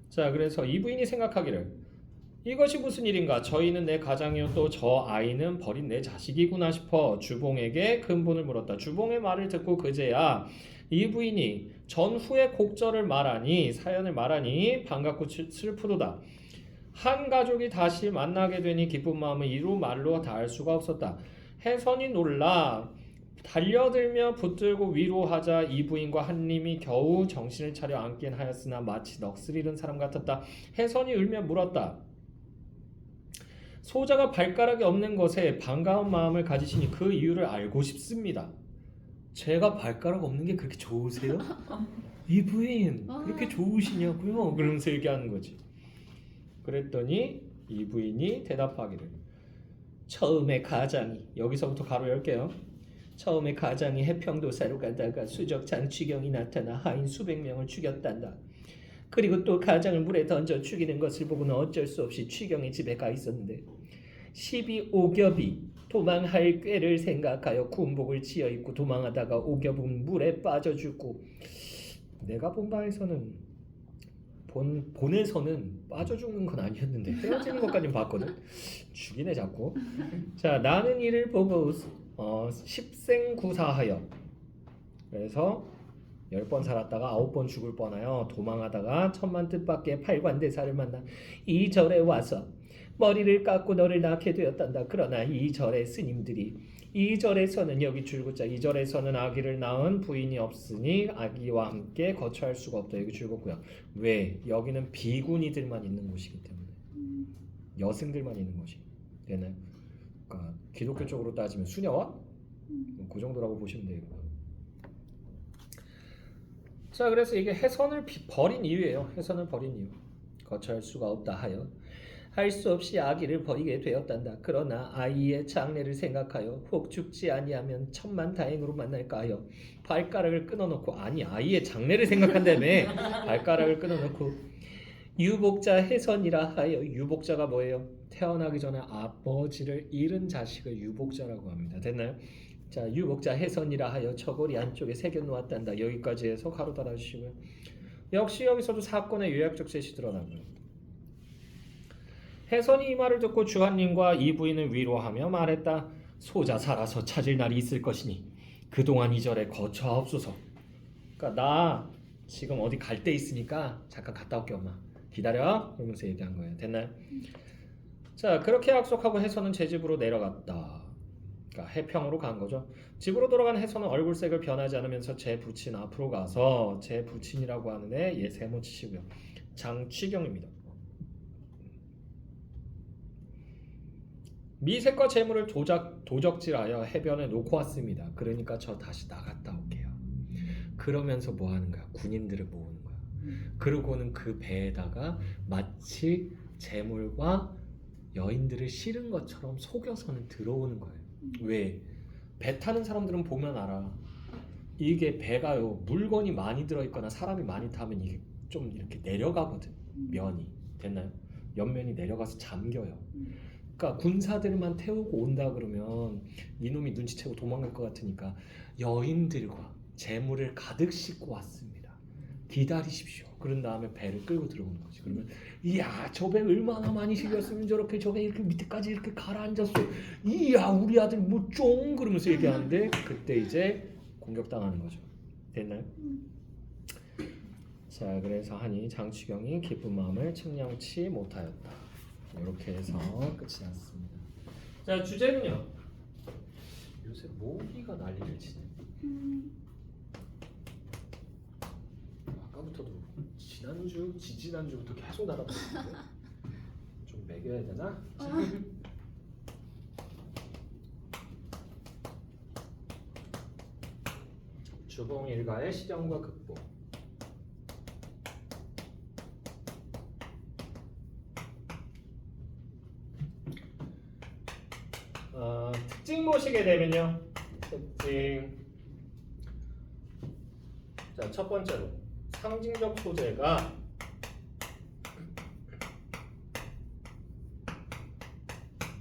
자, 그래서 이 부인이 생각하기를 이것이 무슨 일인가? 저희는 내 가장이요 또 저 아이는 버린 내 자식이구나 싶어 주봉에게 근본을 물었다. 주봉의 말을 듣고 그제야 이 부인이 전후의 곡절을 말하니, 사연을 말하니 반갑고 슬프도다. 한 가족이 다시 만나게 되니 기쁜 마음은 이루 말로 다할 수가 없었다. 해선이 놀라 달려들며 붙들고 위로하자 이 부인과 한림이 겨우 정신을 차려 앉긴 하였으나 마치 넋을 잃은 사람 같았다. 해선이 울며 물었다. 소자가 발가락이 없는 것에 반가운 마음을 가지시니 그 이유를 알고 싶습니다. 제가 발가락 없는 게 그렇게 좋으세요? 이 부인 그렇게 좋으시냐고요? 그러면서 얘기하는 거지. 그랬더니 이 부인이 대답하기를 처음에 가장이, 여기서부터 가로 열게요. 처음에 가장이 해평도사로 가다가 수적장취경이 나타나 하인 수백 명을 죽였단다. 그리고 또 가장을 물에 던져 죽이는 것을 보고는 어쩔 수 없이 취경의 집에 가 있었는데 12오겹이 도망할 꾀를 생각하여 군복을 지어 입고 도망하다가 오겹은 물에 빠져 죽고, 내가 본 바에서는 본에서는 빠져 죽는 건 아니었는데 헤어지는 것까지는 봤거든. 죽이네 자꾸. 자, 나는 이를 보고 십생구사하여, 그래서 10번 살았다가 9번 죽을 뻔하여 도망하다가 천만 뜻밖의 팔관대사를 만나 이 절에 와서 머리를 깎고 너를 낳게 되었단다. 그러나 이 절의 스님들이, 이 절에서는, 여기 줄긋자, 이 절에서는 아기를 낳은 부인이 없으니 아기와 함께 거처할 수가 없다. 여기 줄긋고요. 왜? 여기는 비구니들만 있는 곳이기 때문에, 여승들만 있는 곳이 되나요? 그러니까 기독교 쪽으로 따지면 수녀와 그 정도라고 보시면 되겠고요. 자, 그래서 이게 해선을 버린 이유예요. 해선을 버린 이유. 거처할 수가 없다 하여 할 수 없이 아기를 버리게 되었단다. 그러나 아이의 장래를 생각하여 혹 죽지 아니하면 천만다행으로 만날까 하여 발가락을 끊어놓고 아니 아이의 장래를 생각한다며 발가락을 끊어놓고 유복자 해선이라 하여 유복자가 뭐예요? 태어나기 전에 아버지를 잃은 자식을 유복자라고 합니다. 됐나요? 자, 유복자 해선이라 하여 처고리 안쪽에 새겨놓았단다. 여기까지 해서 가로 달아주시고요. 역시 여기서도 사건의 요약적 제시 드러나고요. 해선이 이 말을 듣고 주한님과 이 부인을 위로하며 말했다. 소자 살아서 찾을 날이 있을 것이니 그동안 이 절에 거처하옵소서. 그러니까 나 지금 어디 갈 데 있으니까 잠깐 갔다 올게 엄마. 기다려. 그러면서 얘기한 거예요. 됐나요? 자, 그렇게 약속하고 해선은 제 집으로 내려갔다. 그러니까 해평으로 간 거죠. 집으로 돌아간 해선은 얼굴색을 변하지 않으면서 제 부친 앞으로 가서 제 부친이라고 하는 애 세모 치시고요. 장취경입니다. 미색과 재물을 도적질하여 해변에 놓고 왔습니다. 그러니까 저 다시 나갔다 올게요. 그러면서 뭐 하는 거야? 군인들을 모으는 거야. 그러고는 그 배에다가 마치 재물과 여인들을 실은 것처럼 속여서는 들어오는 거예요. 왜? 배 타는 사람들은 보면 알아. 이게 배가요 물건이 많이 들어있거나 사람이 많이 타면 이게 좀 이렇게 내려가거든. 면이 됐나요? 옆면이 내려가서 잠겨요. 그러니까 군사들만 태우고 온다 그러면 이놈이 눈치채고 도망갈 것 같으니까 여인들과 재물을 가득 싣고 왔습니다. 기다리십시오. 그런 다음에 배를 끌고 들어오는 거지. 그러면 이야 저 배 얼마나 많이 실렸으면 저렇게 저게 이렇게 밑에까지 이렇게 가라앉았어. 이야 우리 아들 뭐쫑 그러면서 얘기하는데 그때 이제 공격당하는 거죠. 됐나요? 자, 그래서 하니 장취경이 기쁜 마음을 측량치 못하였다. 이렇게 해서 끝이 났습니다. 자, 주제는요. 요새 모기가 난리를 치네. 아까부터도 지난주, 지지난주부터 계속 날아다니는데 좀 먹여야 되나? 주봉 일가의 시정과 극복. 특징 보시게 되면요. 특징. 자, 첫 번째로 상징적 소재가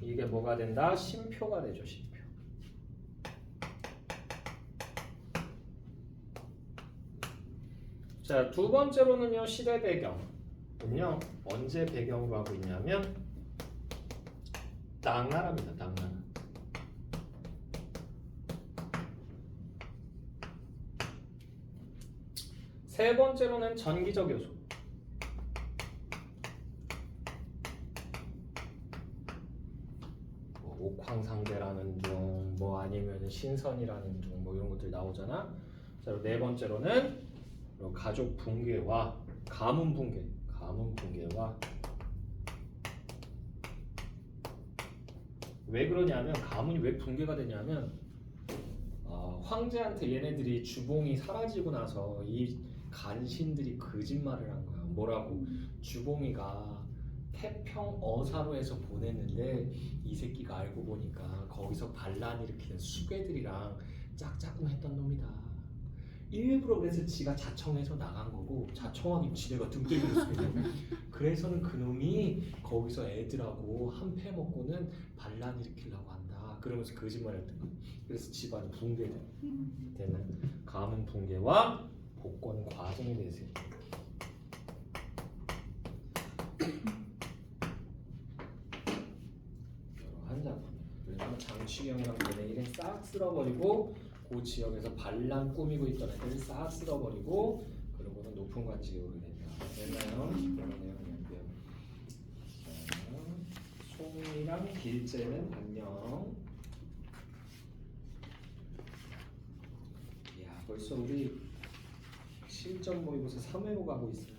이게 뭐가 된다? 심표가 되죠. 심표. 자, 두 번째로는요. 시대 배경은요. 언제 배경으로 하고 있냐면 당나라입니다. 당나라. 세 번째로는 전기적 요소. 뭐 옥황상제라는 둥, 뭐 아니면 신선이라는 둥, 뭐 이런 것들 나오잖아. 자, 네 번째로는 가족 붕괴와 가문 붕괴와 왜 그러냐면 가문이 왜 붕괴가 되냐면 황제한테 얘네들이 주봉이 사라지고 나서 이 간신들이 거짓말을 한 거야. 뭐라고? 주봉이가 태평 어사로에서 보냈는데 이 새끼가 알고 보니까 거기서 반란 일으키는 수괴들이랑 짝짝꿍했던 놈이다. 일부러 그래서 지가 자청해서 나간 거고 자청하기 지네가 등 때리겠습니다. 그래서는 그놈이 거기서 애들하고 한패 먹고는 반란 일으키려고 한다. 그러면서 거짓말했던 거야. 그래서 집안이 붕괴돼. 되는 가문 붕괴와 복권 과정에 대해서 여러 작품이에요. 그래서 장취경이랑 연예인을 싹 쓸어버리고 그 지역에서 반란 꾸미고 있던 애들 싹 쓸어버리고 그러고는 높은 관직에 오르게 된다. 됐나요? 그런 내용이었고요. 송이랑 길제는 안녕. 이야 벌써 우리 실전 모의고사 3회로 가고 있어요.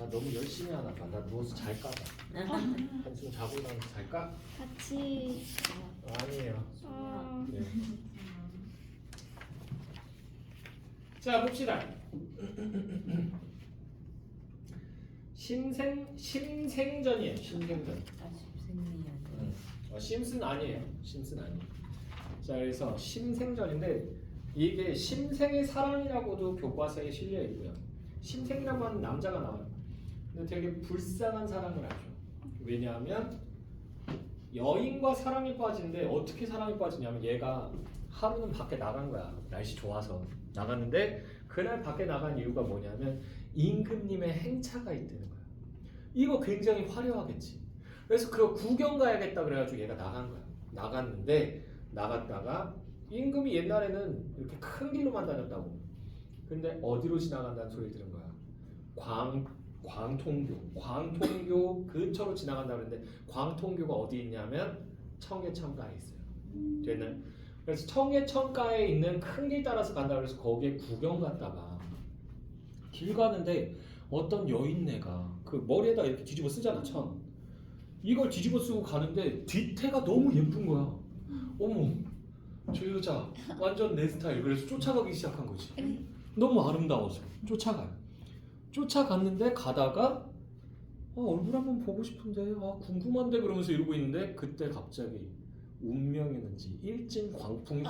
나 너무 열심히 하나 봐. 나 누워서 잘까 봐. 한숨 자고 일어나서 잘까? 같이 아니에요. 어, 네. 자 봅시다. 심생전이에요. 심생전. 심슨 아니에요. 심슨 아니에요. 자 그래서 심생전인데 이게 심생의 사랑이라고도 교과서에 실려 있고요. 심생이라고 하는 남자가 나와요. 근데 되게 불쌍한 사랑을 하죠. 왜냐하면 여인과 사랑에 빠진데 어떻게 사랑에 빠지냐면 얘가 하루는 밖에 나간 거야. 날씨 좋아서 나갔는데 그날 밖에 나간 이유가 뭐냐면 임금님의 행차가 있다는 거야. 이거 굉장히 화려하겠지. 그래서 그거 구경 가야겠다 그래가지고 얘가 나간 거야. 나갔는데 나갔다가 임금이 옛날에는 이렇게 큰 길로만 다녔다고. 근데 어디로 지나간다는 소리 들은 거야. 광통교 근처로 지나간다 그랬는데 광통교가 어디 있냐면 청계천가에 있어요. 됐나요? 그래서 청계천가에 있는 큰 길 따라서 간다 그래서 거기에 구경 갔다가 길 가는데 어떤 여인네가 그 머리에다 이렇게 뒤집어 쓰잖아 천. 이걸 뒤집어 쓰고 가는데 뒤태가 너무 예쁜 거야. 어머 저 여자 완전 내 스타일. 그래서 쫓아가기 시작한 거지. 너무 아름다워서 쫓아가요. 쫓아갔는데 가다가 얼굴 한번 보고 싶은데 궁금한데 그러면서 이러고 있는데 그때 갑자기 운명이었는지 일진광풍이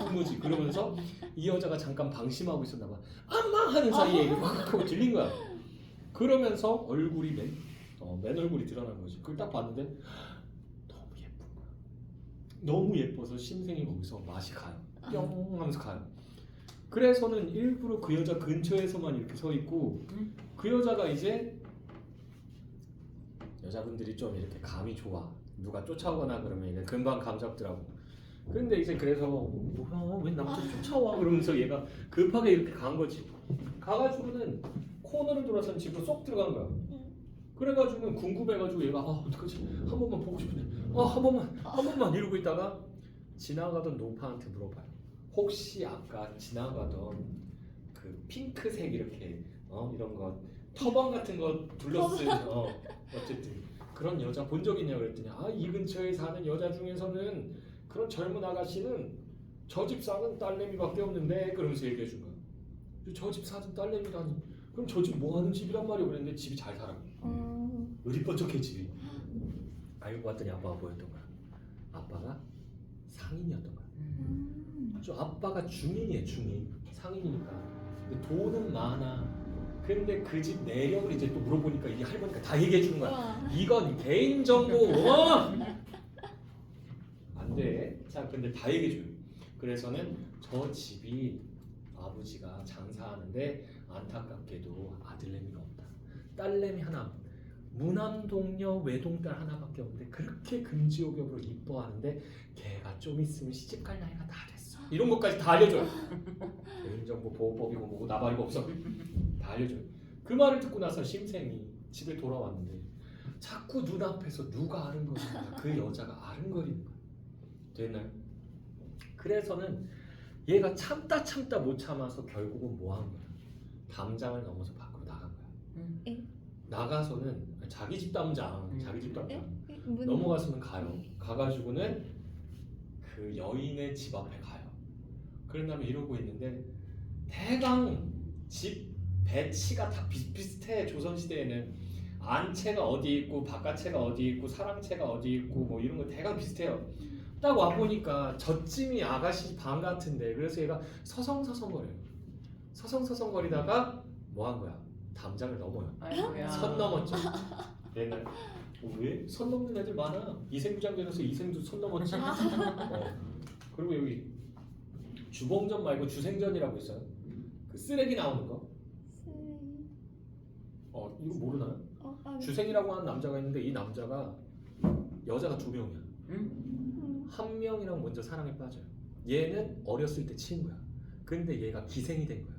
뿜으지 그러면서 이 여자가 잠깐 방심하고 있었나 봐. 엄마 하는 사이에 확 하고 들린 거야. 그러면서 얼굴이 맨 얼굴이 드러난 거지. 그걸 딱 봤는데 너무 예쁜 거야. 너무 예뻐서 심생이 거기서 맛이 가요. 뿅 하면서 가요. 그래서는 일부러 그 여자 근처에서만 이렇게 서 있고 그 여자가 이제 여자분들이 좀 이렇게 감이 좋아. 누가 쫓아오거나 그러면 이게 금방 감 잡더라고. 근데 이제 그래서 뭐야 왜 나한테 쫓아와 그러면서 얘가 급하게 이렇게 간 거지. 가가지고는 코너를 돌아선 집으로 쏙 들어간 거야. 그래가지고는 궁금해가지고 얘가 어떡하지 한 번만 보고 싶은데 한 번만 이러고 있다가 지나가던 노파한테 물어봐요. 혹시 아까 지나가던 그 핑크색 이렇게 이런 거 터번 같은 거 둘러쓴 어쨌든 그런 여자 본 적 있냐고 그랬더니 이 근처에 사는 여자 중에서는 그런 젊은 아가씨는 저 집 사는 딸내미밖에 없는데 그러면서 얘기해 준 거야. 저 집 사는 딸내미라니 그럼 저 집 뭐 하는 집이란 말이야 그랬는데 집이 잘 살아. 의리번쩍해 집이. 알고 봤더니 아빠가 뭐였던 거야. 아빠가 상인이었던 거야. 저 아빠가 중인이에요. 중인 상인이니까. 근데 돈은 많아. 근데 그 집 내력을 이제 또 물어보니까 이 할머니가 다 얘기해 주는 거야. 이건 개인정보. 안 돼. 자, 근데 다 얘기해 줘요. 그래서는 저 집이 아버지가 장사하는데 안타깝게도 아들내미가 없다. 딸내미 하나. 무남동녀 외동딸 하나밖에 없는데 그렇게 금지옥엽으로 이뻐하는데 걔가 좀 있으면 시집갈 나이가 다 됐어. 이런 것까지 다 알려줘요. 개인정보 보호법이고 뭐고 나발이고 없어. 다 알려줘요. 그 말을 듣고 나서 심생이 집에 돌아왔는데 자꾸 눈앞에서 누가 아른거리는 그 여자가 아른거리는 거야. 됐나요? 그래서는 얘가 참다 못 참아서 결국은 뭐 한 거야? 담장을 넘어서 밖으로 나간 거야. 나가서는 자기 집 담장 넘어가서는 가요. 가가지고는 그 여인의 집 앞에 가요. 그런 다음에 이러고 있는데 대강 집 배치가 다 비슷비슷해. 조선시대에는 안채가 어디 있고 바깥채가 어디 있고 사랑채가 어디 있고 뭐 이런 거 대강 비슷해요. 딱 와보니까 저쯤이 아가씨 방 같은데 그래서 얘가 서성서성거려요. 서성서성거리다가 뭐 한 거야? 담장을 넘어요. 아이고야. 선 넘었죠. 옛날 왜? 선 넘는 애들 많아. 이생부장전에서 이생도 선 넘었지. 그리고 여기 주봉전 말고 주생전이라고 있어요. 그 쓰레기 나오는 거. 이거 모르나요? 주생이라고 하는 남자가 있는데 이 남자가 여자가 2명이야. 한 명이랑 먼저 사랑에 빠져요. 얘는 어렸을 때 친구야. 근데 얘가 기생이 된 거야.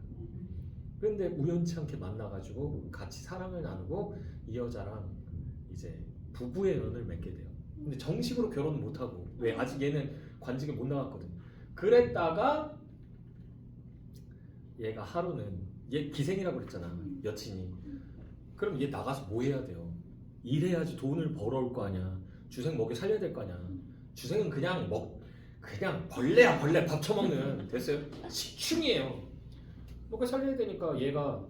근데 우연치 않게 만나가지고 같이 사랑을 나누고 이 여자랑 이제 부부의 연을 맺게 돼요. 근데 정식으로 결혼은 못하고 왜 아직 얘는 관직에 못 나갔거든. 그랬다가 얘가 하루는 얘 기생이라고 그랬잖아. 여친이 그럼 얘 나가서 뭐 해야 돼요? 일해야지 돈을 벌어올 거 아니야. 주생 먹여 살려야 될 거 아니야. 주생은 그냥 벌레야 벌레 밥 처먹는 됐어요? 식충이에요. 먹여 살려야 되니까 얘가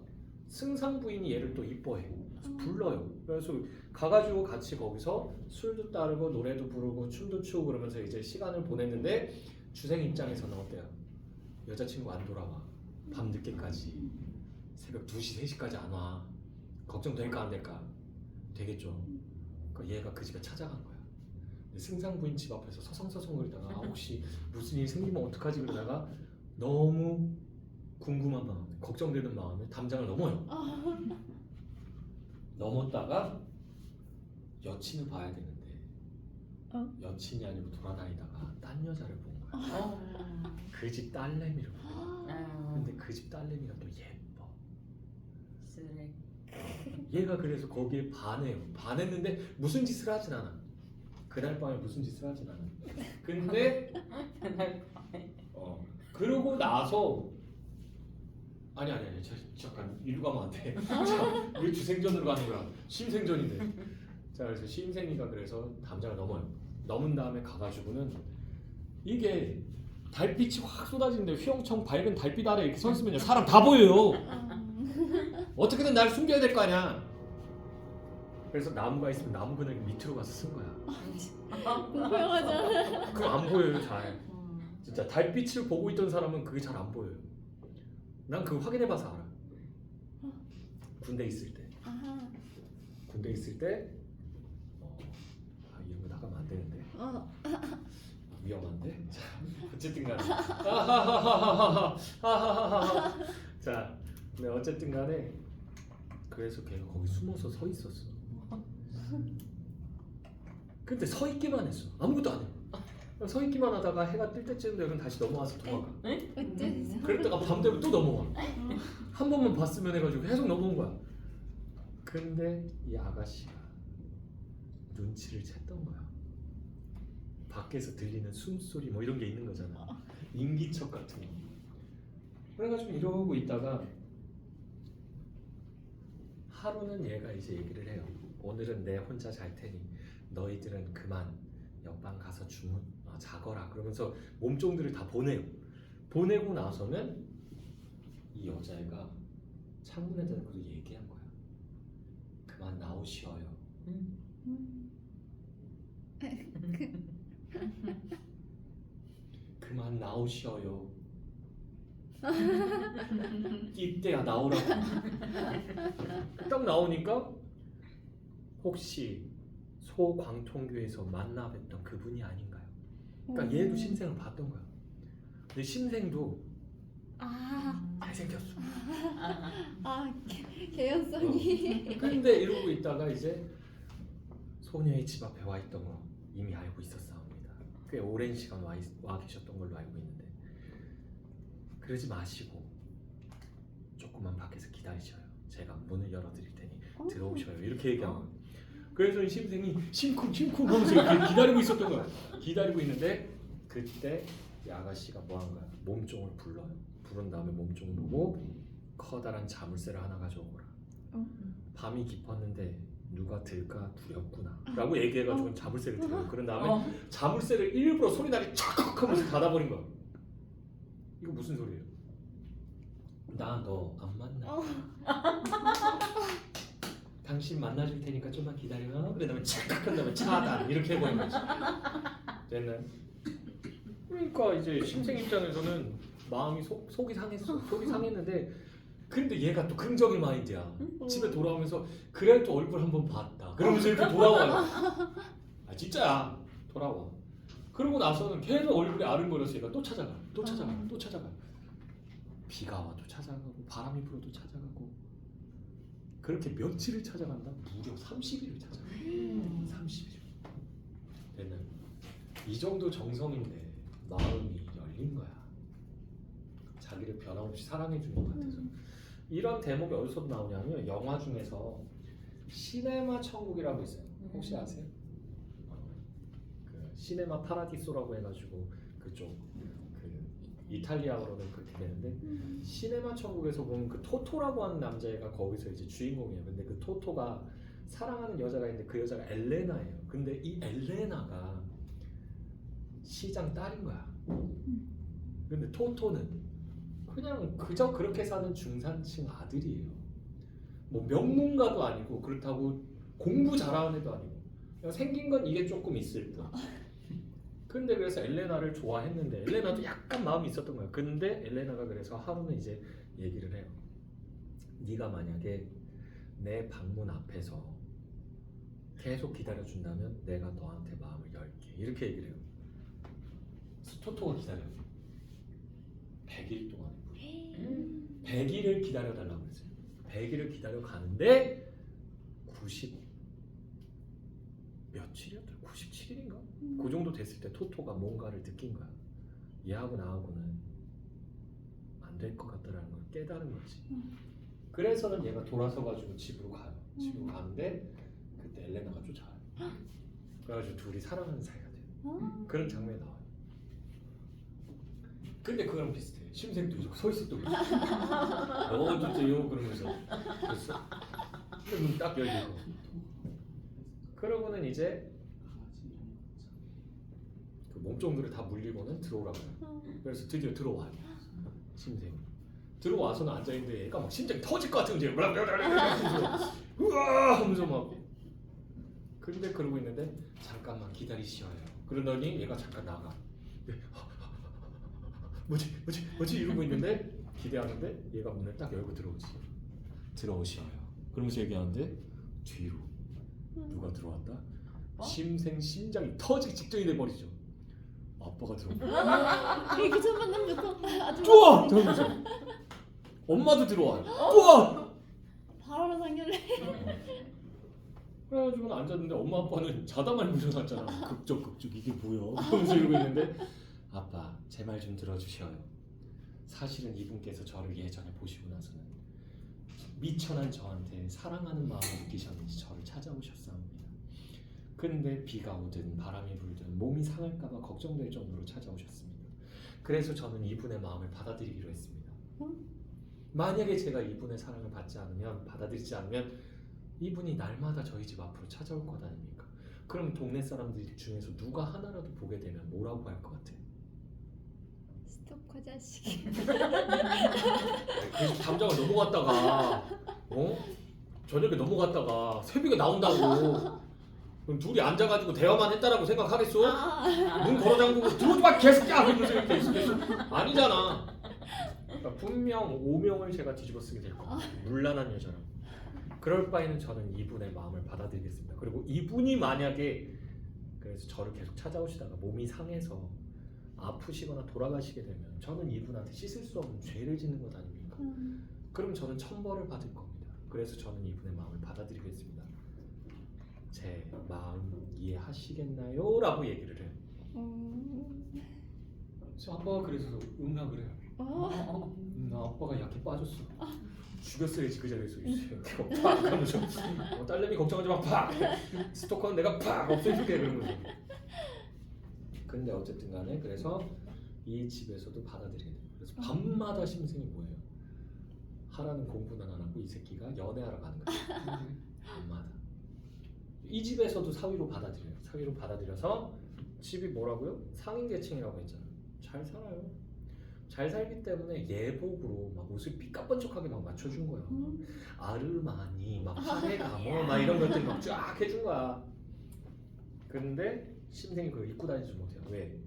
승상 부인이 얘를 또 이뻐해. 그래서 불러요. 그래서 가가지고 같이 거기서 술도 따르고 노래도 부르고 춤도 추고 그러면서 이제 시간을 보냈는데 주생 입장에서는 어때요? 여자친구 안 돌아와. 밤 늦게까지 새벽 2시 3시까지 안 와. 걱정될까 안 될까? 되겠죠. 그러니까 얘가 그 집에 찾아간 거야. 근데 승상 부인 집 앞에서 서성서성거리다가 혹시 무슨 일 생기면 어떡하지 그러다가 너무 궁금한 마음, 걱정되는 마음에 담장을 넘어요. 넘었다가 여친을 봐야 되는데 여친이 아니고 돌아다니다가 딴 여자를 본 거야. 그 집 딸내미를 본 거야. 근데 그 집 딸내미가 또 예뻐. 쓰레기. 얘가 그래서 거기에 반해요. 반했는데 무슨 짓을 하진 않아. 그날 밤에 무슨 짓을 하진 않아. 근데 그러고 나서 아니 잠깐 이리로 가면 안 돼. 자, 우리 주생전으로 가는 거야. 심생전인데. 자 그래서 심생이가 그래서 담장을 넘어요. 넘은 다음에 가가지고는 이게 달빛이 확 쏟아지는데 휘영청 밝은 달빛 아래 이렇게 서 있으면 사람 다 보여요. 어떻게든 날 숨겨야 될 거 아니야. 그래서 나무가 있으면 나무 그늘 밑으로 가서 쓴 거야. 공포영화잖아. 그럼 안 보여요 잘. 진짜 달빛을 보고 있던 사람은 그게 잘 안 보여요. 난 그거 확인해봐서 알아. 군대 있을 때. 군대 있을 때 이런 거 나가면 안 되는데. 위험한데. 자 어쨌든간에. 자, 네 어쨌든간에 그래서 걔가 거기 숨어서 서 있었어. 근데 서 있기만 했어. 아무것도 안 해. 서 있기만 하다가 해가 뜰 때쯤 되면 다시 넘어와서 도망가. 어째? 그랬다가 밤 되면 또 넘어와. 한 번만 봤으면 해가지고 계속 넘어온 거야. 근데 이 아가씨가 눈치를 챘던 거야. 밖에서 들리는 숨소리 뭐 이런 게 있는 거잖아. 인기척 같은 거. 그래가지고 이러고 있다가 하루는 얘가 이제 얘기를 해요. 오늘은 내 혼자 잘 테니 너희들은 그만 옆방 가서 자거라. 그러면서 몸종들을 다 보내요. 보내고 나서는 이 여자애가 창문에다 대고 얘기한 거야. 그만 나오시어요. 그만 나오시어요. 이때야 나오라고. 딱 나오니까 혹시 소광통교에서 만나 뵀던 그분이 아닌가요? 그러니까 얘도 심생을 봤던 거야. 근데 심생도 잘생겼어. 개연성이. 근데 이러고 있다가 이제 소녀의 집 앞에 와 있던 거 이미 알고 있었사옵니다. 꽤 오랜 시간 와 계셨던 걸로 알고 있는데 그러지 마시고 조금만 밖에서 기다리셔요. 제가 문을 열어드릴 테니 들어오셔요. 이렇게 얘기하는 거야. 그래서 이 심생이 심쿵 하면서 이렇게 기다리고 있었던 거야. 기다리고 있는데 그때 이 아가씨가 뭐 한 거야? 몸종을 불러요. 부른 다음에 몸종을 보고 커다란 자물쇠를 하나 가져오거라. 밤이 깊었는데 누가 들까 두렵구나 라고 얘기해가지고 자물쇠를 들어요. 그런 다음에 자물쇠를 일부러 소리나게 촥 하면서 닫아버린 거야. 이거 무슨 소리예요? 나 너 안 만나. 당신 만나줄 테니까 좀만 기다려. 그래 다음에 착각 한 다음에 차단 이렇게 해버린 거지. 됐나요? 그러니까 이제 심생 입장에서는 마음이 속이 상했어. 속이 상했는데 근데 얘가 또 긍정의 마인드야. 집에 돌아오면서 그래 또 얼굴 한번 봤다. 그러면서 이렇게 돌아와요. 아 진짜야. 돌아와. 그러고 나서는 계속 얼굴이 아른거려서 얘가 또 찾아가. 또 찾아가. 또 찾아가. 비가 와도 찾아가고 바람이 불어도 찾아가고 그렇게 며칠을 찾아간다? 무려 30일을 찾아가. 30일. 됐나요? 이 정도 정성인데 마음이 열린 거야. 자기를 변함없이 사랑해 주는 것 같아서. 이런 대목이 어디서 나오냐면 영화 중에서 시네마 천국이라고 있어요. 혹시 아세요? 그 시네마 파라디소라고 해가지고 그쪽 그 이탈리아어로는 그렇게 되는데 시네마 천국에서 보면 그 토토라고 하는 남자애가 거기서 이제 주인공이에요. 근데 그 토토가 사랑하는 여자가 있는데 그 여자가 엘레나예요. 근데 이 엘레나가 시장 딸인 거야. 근데 토토는 그냥 그저 그렇게 사는 중산층 아들이에요. 뭐 명문가도 아니고 그렇다고 공부 잘하는 애도 아니고 그냥 생긴 건 이게 조금 있을 뿐. 근데 그래서 엘레나를 좋아했는데 엘레나도 약간 마음이 있었던 거야. 근데 엘레나가 그래서 하루는 이제 얘기를 해요. 네가 만약에 내 방문 앞에서 계속 기다려준다면 내가 너한테 마음을 열게. 이렇게 얘기를 해요. 토토가 기다려. 100일 동안. 100일을 기다려달라고 그랬어요. 100일을 기다려 가는데 90 며칠이었더라? 97일인가? 그 정도 됐을 때 토토가 뭔가를 느낀 거야. 얘하고 나하고는 안 될 것 같다라는 걸 깨달은 거지. 그래서는 얘가 돌아서 가지고 집으로 가요. 집으로 가는데 그때 엘레나가 쫓아와요. 그래가지고 둘이 사랑하는 사이가 돼요. 그런 장면이 나와요. 근데 그거랑 비슷해. 심생도 이러고 서 있었던 거지. 어쩌요 그러면서 그랬어. 근데 문 딱 열리고. 그러고는 이제 그 몸종들을 다 물리고는 들어오라고 해요. 그래서 드디어 들어와요. 심생이. 들어와서는 앉아있는데 얘가 막 심장이 터질 것 같은 이제 하면서 우와 하면서 막 근데 그러고 있는데 잠깐만 기다리시어요. 그러더니 얘가 잠깐 나가. 뭐지 이러고 있는데 기대하는데 얘가 문을 딱 열고 들어오시어요. 그러면서 얘기하는데 뒤로 누가 들어왔다? 심생 심장이 터지기 직전이 돼버리죠. 아빠가 들어온 거야. 이렇게 첫 만남부터 아주 뚜아! 저러면서 엄마도 들어와요. 뚜아! 바로 상견례. 그래가지고 앉았는데 엄마 아빠는 자다 말고 일어났잖아. 극적 이게 뭐야? 그러면서 이러고 있는데 아빠 제 말 좀 들어주셔요. 사실은 이분께서 저를 예전에 보시고 나서는 미천한 저한테 사랑하는 마음을 느끼셨는지 저를 찾아오셨사옵니다. 근데 비가 오든 바람이 불든 몸이 상할까봐 걱정될 정도로 찾아오셨습니다. 그래서 저는 이분의 마음을 받아들이기로 했습니다. 만약에 제가 이분의 사랑을 받아들이지 않으면 이분이 날마다 저희 집 앞으로 찾아올 것 아닙니까? 그럼 동네 사람들 중에서 누가 하나라도 보게 되면 뭐라고 할 것 같아? 스토커 자식. 그래서 담장을 넘어갔다가 저녁에 넘어갔다가 새벽에 나온다고 그럼 둘이 앉아가지고 대화만 했다라고 생각하겠어? 문 걸어 잠그고 들어오지 마 개새끼야! 그러면서 이렇게 있겠어? 아니잖아. 그러니까 분명 오명을 제가 뒤집어 쓰게 될 거야. 물란한 여자랑. 그럴 바에는 저는 이분의 마음을 받아들이겠습니다. 그리고 이분이 만약에 그래서 저를 계속 찾아오시다가 몸이 상해서 아프시거나 돌아가시게 되면 저는 이분한테 씻을 수 없는 죄를 짓는 것 아닙니까? 그럼 저는 천벌을 받을 겁니다. 그래서 저는 이분의 마음을 받아들이겠습니다. 제 마음 이해하시겠나요? 라고 얘기를 해요. 그래서 아빠가 그래서 응답을 해요. 나 아빠가 약해 빠졌어. 죽였어야지 그 자리에서 내가 팍 하면서 딸내미 걱정하지 마 팍! 스토커는 내가 팍 없애줄게 그러면서. 근데 어쨌든 간에 그래서 이 집에서도 받아들이게 돼요. 그래서 밤마다 심생이 뭐예요? 하라는 공부는 안 하고 이 새끼가 연애하러 가는 거예요. 밤마다. 이 집에서도 사위로 받아들여요. 사위로 받아들여서 집이 뭐라고요? 상인 계층이라고 했잖아요. 잘 살아요. 잘 살기 때문에 예복으로 막 옷을 삐까뻔쩍하게 막 맞춰준 거야. 아르마니, 막 파레가모, 막 이런 것들 막 쫙 해준 거야. 근데 심생이 그걸 입고 다니지 못해요. 왜?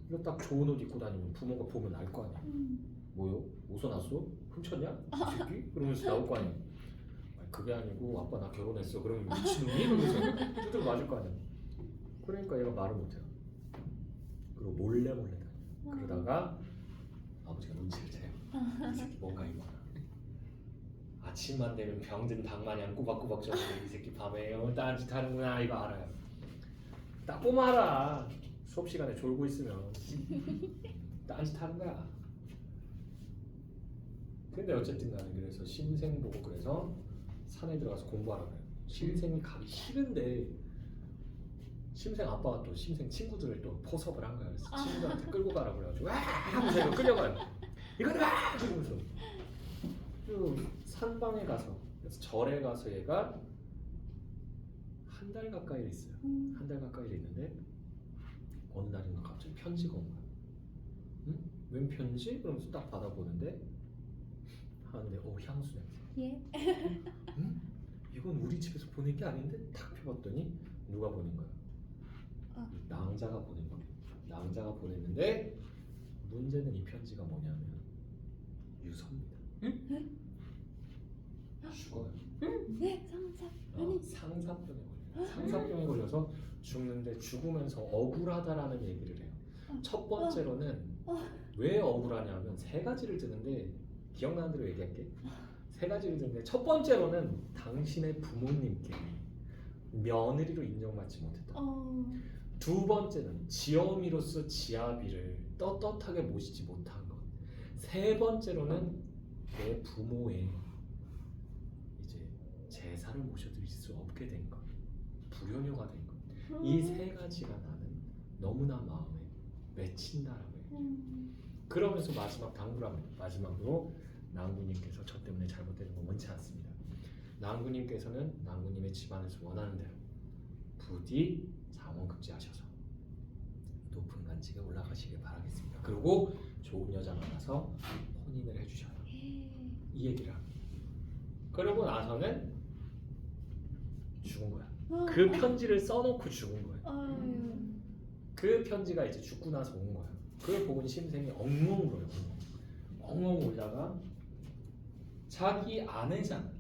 이거 딱 좋은 옷 입고 다니면 부모가 보면 알 거 아니야. 뭐요? 어디서 났어? 훔쳤냐? 이 새끼? 그러면서 나올 거 아니야. 그게 아니고 아빠 나 결혼했어. 그러면 미친놈이? 이러면서 두드려 맞을 거 아니야. 그러니까 얘가 말을 못해요. 그리고 몰래 다녀. 그러다가 아버지가 눈치를 채요. 이 새끼 뭔가 이거나. 아침만 되면 병든 닭마냥 꼬박꼬박 져서 이 새끼 밤에 딴짓 하는구나 이거 알아요. 딱 보면 알아. 수업 시간에 졸고 있으면 딴짓 하는 거야. 근데 어쨌든 간에 그래서 심생 보고 그래서 산에 들어가서 공부하라 그래요. 심생이 가기 싫은데 심생 아빠가 또 심생 친구들을 또 포섭을 한 거야. 그래서 친구들한테 끌고 가라고 그래가지고 와 하면서 이거 끌려가요. 이거는 와 이러면서 쭉 산방에 가서 그래서 절에 가서 얘가 한 달 가까이 있어요. 한 달 가까이 있는데 어느 날인가 갑자기 편지가 온 거야. 응? 웬 편지? 그러면서 딱 받아보는데 하는데 향수 냄새. 예. 응? 이건 우리 집에서 보낸 게 아닌데 탁 펴봤더니 누가 보낸 거야? 이 낭자가 보낸 거야. 낭자가 보냈는데 문제는 이 편지가 뭐냐면 유서입니다. 죽어요. 네, 상상. 상사병에 걸려요. 상사병에 걸려서 죽는데 죽으면서 억울하다라는 얘기를 해요. 첫 번째로는 왜 억울하냐면 세 가지를 드는데 기억나는 대로 얘기할게. 세 가지를 드는데 첫 번째로는 당신의 부모님께 며느리로 인정받지 못했다. 두 번째는 지어미로서 지아비를 떳떳하게 모시지 못한 것. 세 번째로는 내 부모의 이제 제사를 모셔드릴 수 없게 된 것. 불효녀가 된 것. 이 세 가지가 나는 너무나 마음에 맺힌다라고 해요. 그러면서 마지막 당부를 합니다. 마지막으로 낭구님께서 저 때문에 잘못되는 건 원치 않습니다. 낭구님께서는 낭구님의 집안에서 원하는 대로 부디 장원급제하셔서 높은 간직에 올라가시길 바라겠습니다. 그리고 좋은 여자 만나서 혼인을 해주셔요. 이 얘기를 합니다. 그러고 나서는 죽은 거야. 그 편지를 써놓고 죽은 거야. 그 편지가 이제 죽고 나서 온 거야. 그걸 보고 심생이 엉엉 울어요. 엉엉 울다가 자기 아내잖아.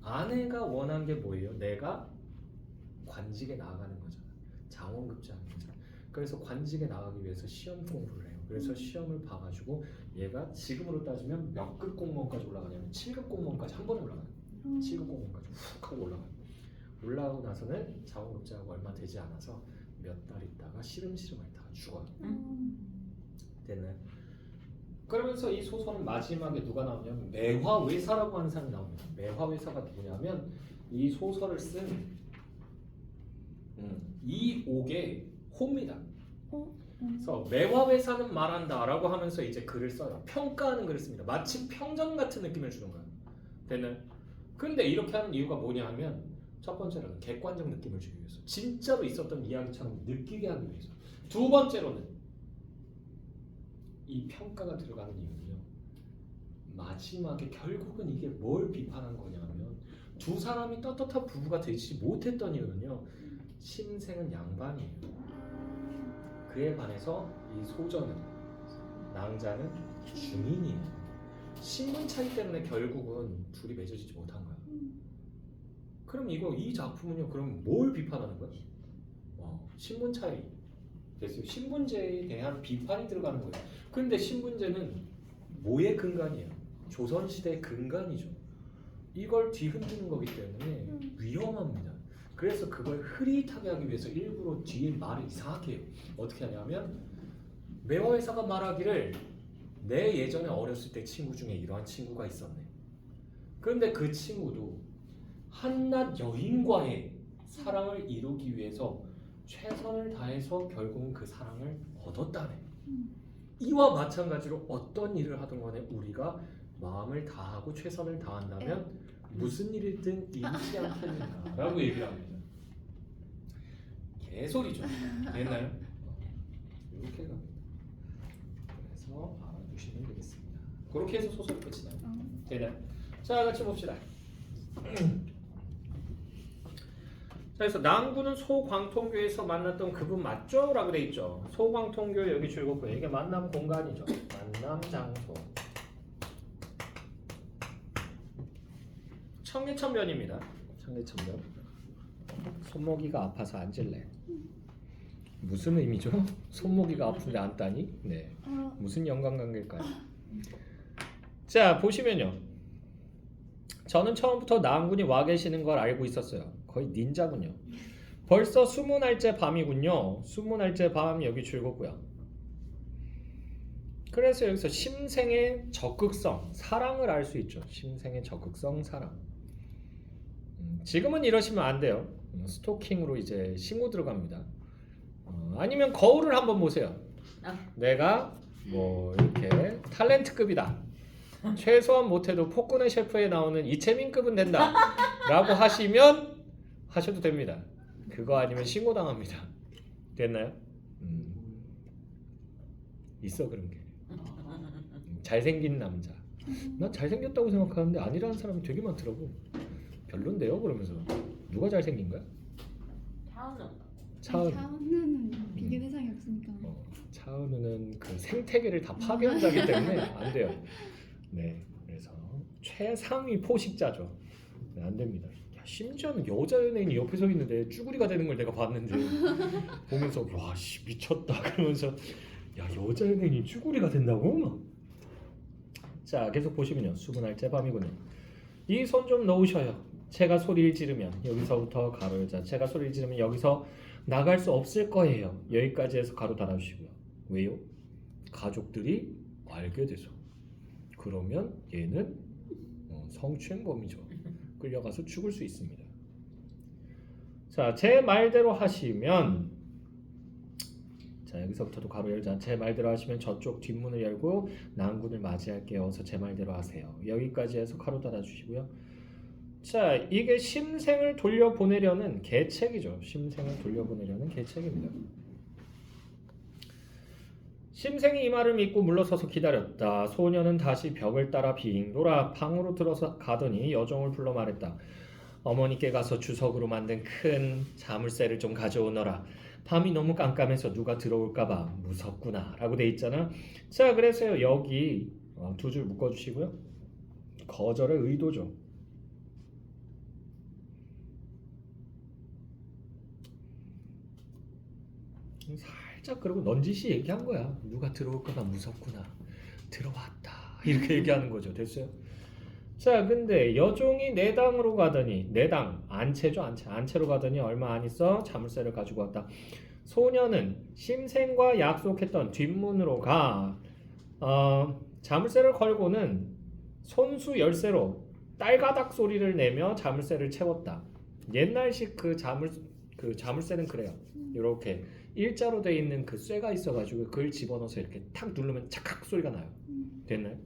아내가 원한 게 뭐예요? 내가 관직에 나아가는 거잖아. 장원급제하는 거잖아. 그래서 관직에 나가기 위해서 시험 공부를 해요. 그래서 시험을 봐가지고 얘가 지금으로 따지면 몇 급 공무원까지 올라가냐면 7급 공무원까지 한 번에 올라가요. 7급 공무원까지 훅 하고 올라가요. 올라가고 나서는 장원급제하고 얼마 되지 않아서 몇 달 있다가 시름시름 앓다가 죽어요. 됐나요? 그러면서 이 소설은 마지막에 누가 나오냐면 매화외사라고 하는 사람이 나옵니다. 매화외사가 누구냐면 이 소설을 쓴 이옥의 호입니다. 그래서 매화외사는 말한다라고 하면서 이제 글을 써요. 평가하는 글을 씁니다. 마치 평전 같은 느낌을 주는 거예요. 됐나요? 근데 이렇게 하는 이유가 뭐냐 하면 첫 번째로는 객관적 느낌을 주기 위해서 진짜로 있었던 이야기처럼 느끼게 하기 위해서 두 번째로는 이 평가가 들어가는 이유는요 마지막에 결국은 이게 뭘 비판한 거냐면 두 사람이 떳떳한 부부가 되지 못했던 이유는요 심생은 양반이에요. 그에 반해서 이 소전은 낭자는 중인이에요. 신분 차이 때문에 결국은 둘이 맺어지지 못한 거야. 그럼 이 작품은요 그럼 뭘 비판하는 거야? 신분 차이 됐어요. 신분제에 대한 비판이 들어가는 거예요. 근데 신분제는 뭐의 근간이에요? 조선시대의 근간이죠. 이걸 뒤흔드는 거기 때문에 위험합니다. 그래서 그걸 흐릿하게 하기 위해서 일부러 뒤에 말을 이상하게 해요. 어떻게 하냐면 매화회사가 말하기를 내 예전에 어렸을 때 친구 중에 이러한 친구가 있었네. 그런데 그 친구도 한낱 여인과의 사랑을 이루기 위해서 최선을 다해서 결국은 그 사랑을 얻었다네. 이와 마찬가지로 어떤 일을 하든 간에 우리가 마음을 다하고 최선을 다한다면 무슨 일이든 잃지 않겠는가 라고 얘기를 합니다. 개소리죠. 됐나요? 이렇게 갑니다. 그래서 알아두시면 되겠습니다. 그렇게 해서 소설이 끝이 나요. 되나요? 자, 같이 봅시다. 자, 그래서 낭구는 소광통교에서 만났던 그분 맞죠? 라고 돼 있죠. 소광통교 여기 줄거고요. 이게 만남 공간이죠. 만남 장소. 청계천변입니다. 청계천변. 손목이가 아파서 앉을래. 무슨 의미죠? 손목이가 아픈데 앉다니? 네. 무슨 연관관계일까요? 자, 보시면요. 저는 처음부터 낭군이 와 계시는 걸 알고 있었어요. 거의 닌자군요. 벌써 20알째 밤이군요. 20알째 밤 여기 줄거고요. 그래서 여기서 심생의 적극성, 사랑을 알 수 있죠. 심생의 적극성, 사랑. 지금은 이러시면 안 돼요. 스토킹으로 이제 신고 들어갑니다. 아니면 거울을 한번 보세요. 내가 뭐 이렇게 탤런트급이다. 최소한 못해도 폭군의 셰프에 나오는 이채민급은 된다. 라고 하시면 하셔도 됩니다. 그거 아니면 신고당합니다. 됐나요? 있어 그런 게. 잘생긴 남자. 난 잘생겼다고 생각하는데 아니라는 사람이 되게 많더라고. 별론데요? 그러면서 누가 잘생긴 거야? 차은우. 차은우는 비교 대상이 없으니까. 차은우는 그 생태계를 다 파괴한 자기 때문에 안 돼요. 네, 그래서 최상위 포식자죠. 네, 안 됩니다. 야, 심지어는 여자 연예인이 옆에 서 있는데 쭈구리가 되는 걸 내가 봤는데 보면서 와, 씨 미쳤다 그러면서 야 여자 연예인이 쭈구리가 된다고? 막. 자, 계속 보시면요. 수분할제 밤이군요. 이 손 좀 놓으셔요. 제가 소리를 지르면 여기서부터 가로 열자. 제가 소리를 지르면 여기서 나갈 수 없을 거예요. 여기까지 해서 가로 닫아주시고요. 왜요? 가족들이 알게 돼서. 그러면 얘는 성추행범이죠. 끌려가서 죽을 수 있습니다. 자, 제 말대로 하시면 자, 여기서부터도 가로 열자. 제 말대로 하시면 저쪽 뒷문을 열고 난군을 맞이할게요. 어서 제 말대로 하세요. 여기까지 해서 가로 닫아주시고요. 자, 이게 심생을 돌려보내려는 계책이죠. 심생을 돌려보내려는 계책입니다. 심생이 이 말을 믿고 물러서서 기다렸다. 소녀는 다시 벽을 따라 빙 돌아 방으로 들어서 가더니 여종을 불러 말했다. 어머니께 가서 주석으로 만든 큰 자물쇠를 좀 가져오너라. 밤이 너무 깜깜해서 누가 들어올까봐 무섭구나 라고 돼 있잖아. 자, 그래서 여기 두 줄 묶어주시고요. 거절의 의도죠. 살짝 그러고 넌지시 얘기한 거야. 누가 들어올까봐 무섭구나. 들어왔다. 이렇게 얘기하는 거죠. 됐어요? 자, 근데 여종이 내당으로 가더니 내당 안채죠. 안채로 가더니 얼마 안 있어 자물쇠를 가지고 왔다. 소녀는 심생과 약속했던 뒷문으로 가 자물쇠를 걸고는 손수 열쇠로 딸가닥 소리를 내며 자물쇠를 채웠다. 옛날식 그 자물쇠는 그래요. 이렇게 일자로 돼 있는 그 쇠가 있어가지고 그걸 집어넣어서 이렇게 탁 누르면 착각 소리가 나요. 됐나요?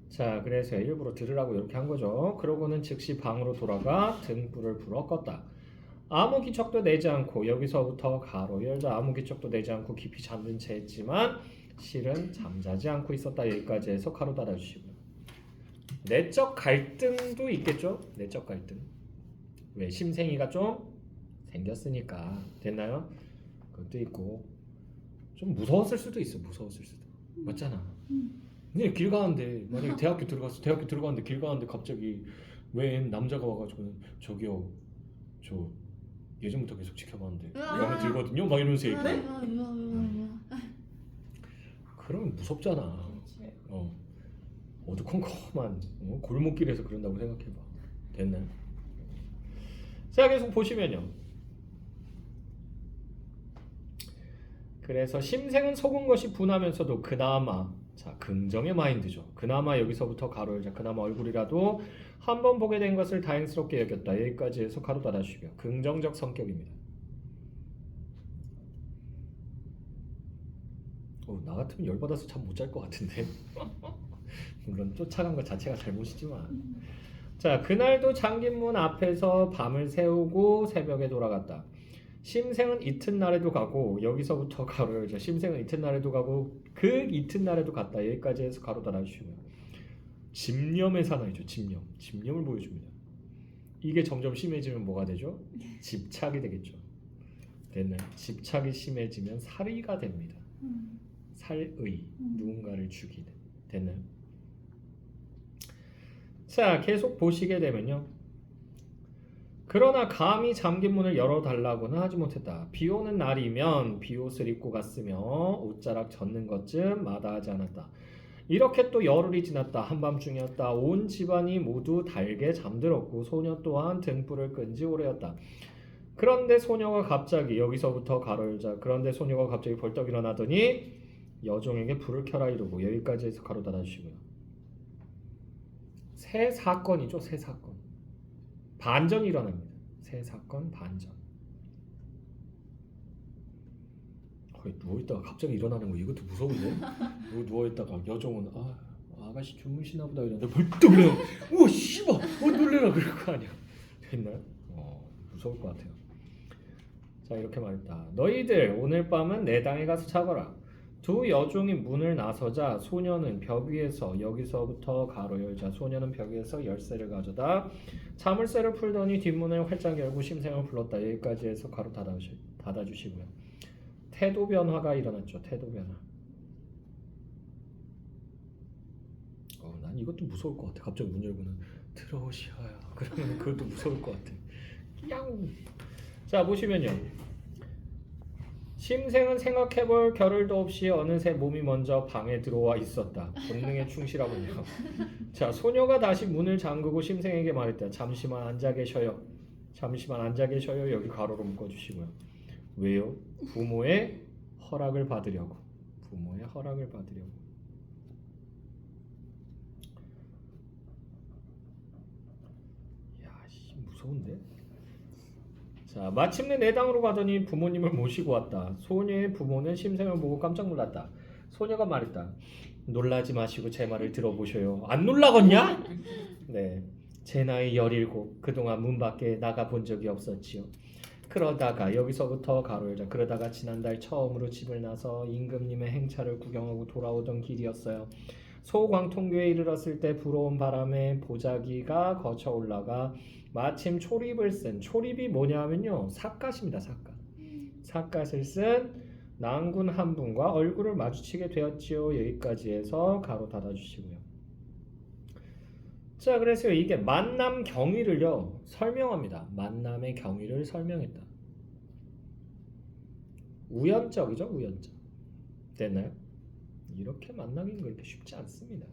자, 그래서 일부러 들으라고 이렇게 한 거죠. 그러고는 즉시 방으로 돌아가 등불을 불어 껐다. 아무 기척도 내지 않고 여기서부터 가로 열자. 아무 기척도 내지 않고 깊이 잠든 채 했지만 실은 잠자지 않고 있었다. 여기까지 해서 가로 닫아주시고요. 내적 갈등도 있겠죠. 내적 갈등. 왜? 심생이가 좀 생겼으니까. 됐나요? 그것도 있고 좀 무서웠을 수도 있어. 무서웠을 수도. 맞잖아. 근데 길 가는데 만약에 대학교 들어갔는데 길 가는데 갑자기 웬 남자가 와가지고 저기요 저 예전부터 계속 지켜봤는데 마음에 들거든요 막 이러면서 얘기해. 그러면 무섭잖아. 어두컴컴한 골목길에서 그런다고 생각해봐. 됐나요? 자, 계속 보시면요. 그래서 심생은 속은 것이 분하면서도 그나마 자, 긍정의 마인드죠. 그나마 여기서부터 가로 열자. 그나마 얼굴이라도 한 번 보게 된 것을 다행스럽게 여겼다. 여기까지 해서 가로 닫아주시고요. 긍정적 성격입니다. 나 같으면 열받아서 잠 못 잘 것 같은데. 물론 쫓아간 것 자체가 잘못이지만. 자, 그날도 잠긴 문 앞에서 밤을 새우고 새벽에 돌아갔다. 심생은 이튿날에도 가고 여기서부터 가로 열자. 심생은 이튿날에도 가고 그 이튿날에도 갔다. 여기까지 해서 가로 닫아주시고요. 집념의 사나이죠. 집념을 보여줍니다. 이게 점점 심해지면 뭐가 되죠? 집착이 되겠죠. 됐나요? 집착이 심해지면 살의가 됩니다. 살의, 누군가를 죽이는. 됐나요? 자, 계속 보시게 되면요. 그러나 감히 잠긴 문을 열어달라고는 하지 못했다. 비 오는 날이면 비옷을 입고 갔으며 옷자락 젖는 것쯤 마다하지 않았다. 이렇게 또 열흘이 지났다. 한밤중이었다. 온 집안이 모두 달게 잠들었고 소녀 또한 등불을 끈 지 오래였다. 그런데 소녀가 갑자기 여기서부터 가로 열자. 그런데 소녀가 갑자기 벌떡 일어나더니 여종에게 불을 켜라 이러고 여기까지 해서 가로 닫아주시고요. 새 사건이죠. 새 사건. 반전이 일어납니다. 새 사건 반전. 거의 누워있다가 갑자기 일어나는 거 이것도 무서운데? 이거 누워있다가 여종은 아가씨 주무시나 보다 이러는데 벌떡 일어나. 우와 씨발 놀래라 그럴 거 아니야. 됐나요? 무서울 것 같아요. 자 이렇게 말했다. 너희들 오늘 밤은 내 당에 가서 자거라. 두 여종이 문을 나서자 소녀는 벽 위에서 여기서부터 가로 열자 소녀는 벽 위에서 열쇠를 가져다 자물쇠를 풀더니 뒷문을 활짝 열고 심생을 불렀다. 여기까지 해서 가로 닫아주시고요. 태도 변화가 일어났죠. 태도 변화. 난 이것도 무서울 것 같아. 갑자기 문 열고는 들어오시어요. 그러면 그것도 무서울 것 같아. 양. 자 보시면요. 심생은 생각해볼 겨를도 없이 어느새 몸이 먼저 방에 들어와 있었다. 본능에 충실하군요. 자 소녀가 다시 문을 잠그고 심생에게 말했다. 잠시만 앉아 계셔요. 잠시만 앉아 계셔요. 여기 가로로 묶어주시고요. 왜요? 부모의 허락을 받으려고. 부모의 허락을 받으려고. 야, 무서운데? 자, 마침내 내당으로 가더니 부모님을 모시고 왔다. 소녀의 부모는 심생을 보고 깜짝 놀랐다. 소녀가 말했다. 놀라지 마시고 제 말을 들어보셔요. 안 놀라겠냐? 네, 제 나이 17. 그동안 문 밖에 나가본 적이 없었지요. 그러다가 여기서부터 가로 열자. 그러다가 지난달 처음으로 집을 나서 임금님의 행차를 구경하고 돌아오던 길이었어요. 소광통교에 이르렀을 때 불어온 바람에 보자기가 거쳐 올라가 마침 초립을 쓴 초립이 뭐냐면요 삿갓입니다. 삿갓을 쓴 낭군 한 분과 얼굴을 마주치게 되었지요. 여기까지 해서 가로 닫아주시고요. 자 그래서 이게 만남 경위를요 설명합니다. 만남의 경위를 설명했다. 우연적이죠. 우연적. 됐나요? 이렇게 만나기는 그렇게 쉽지 않습니다.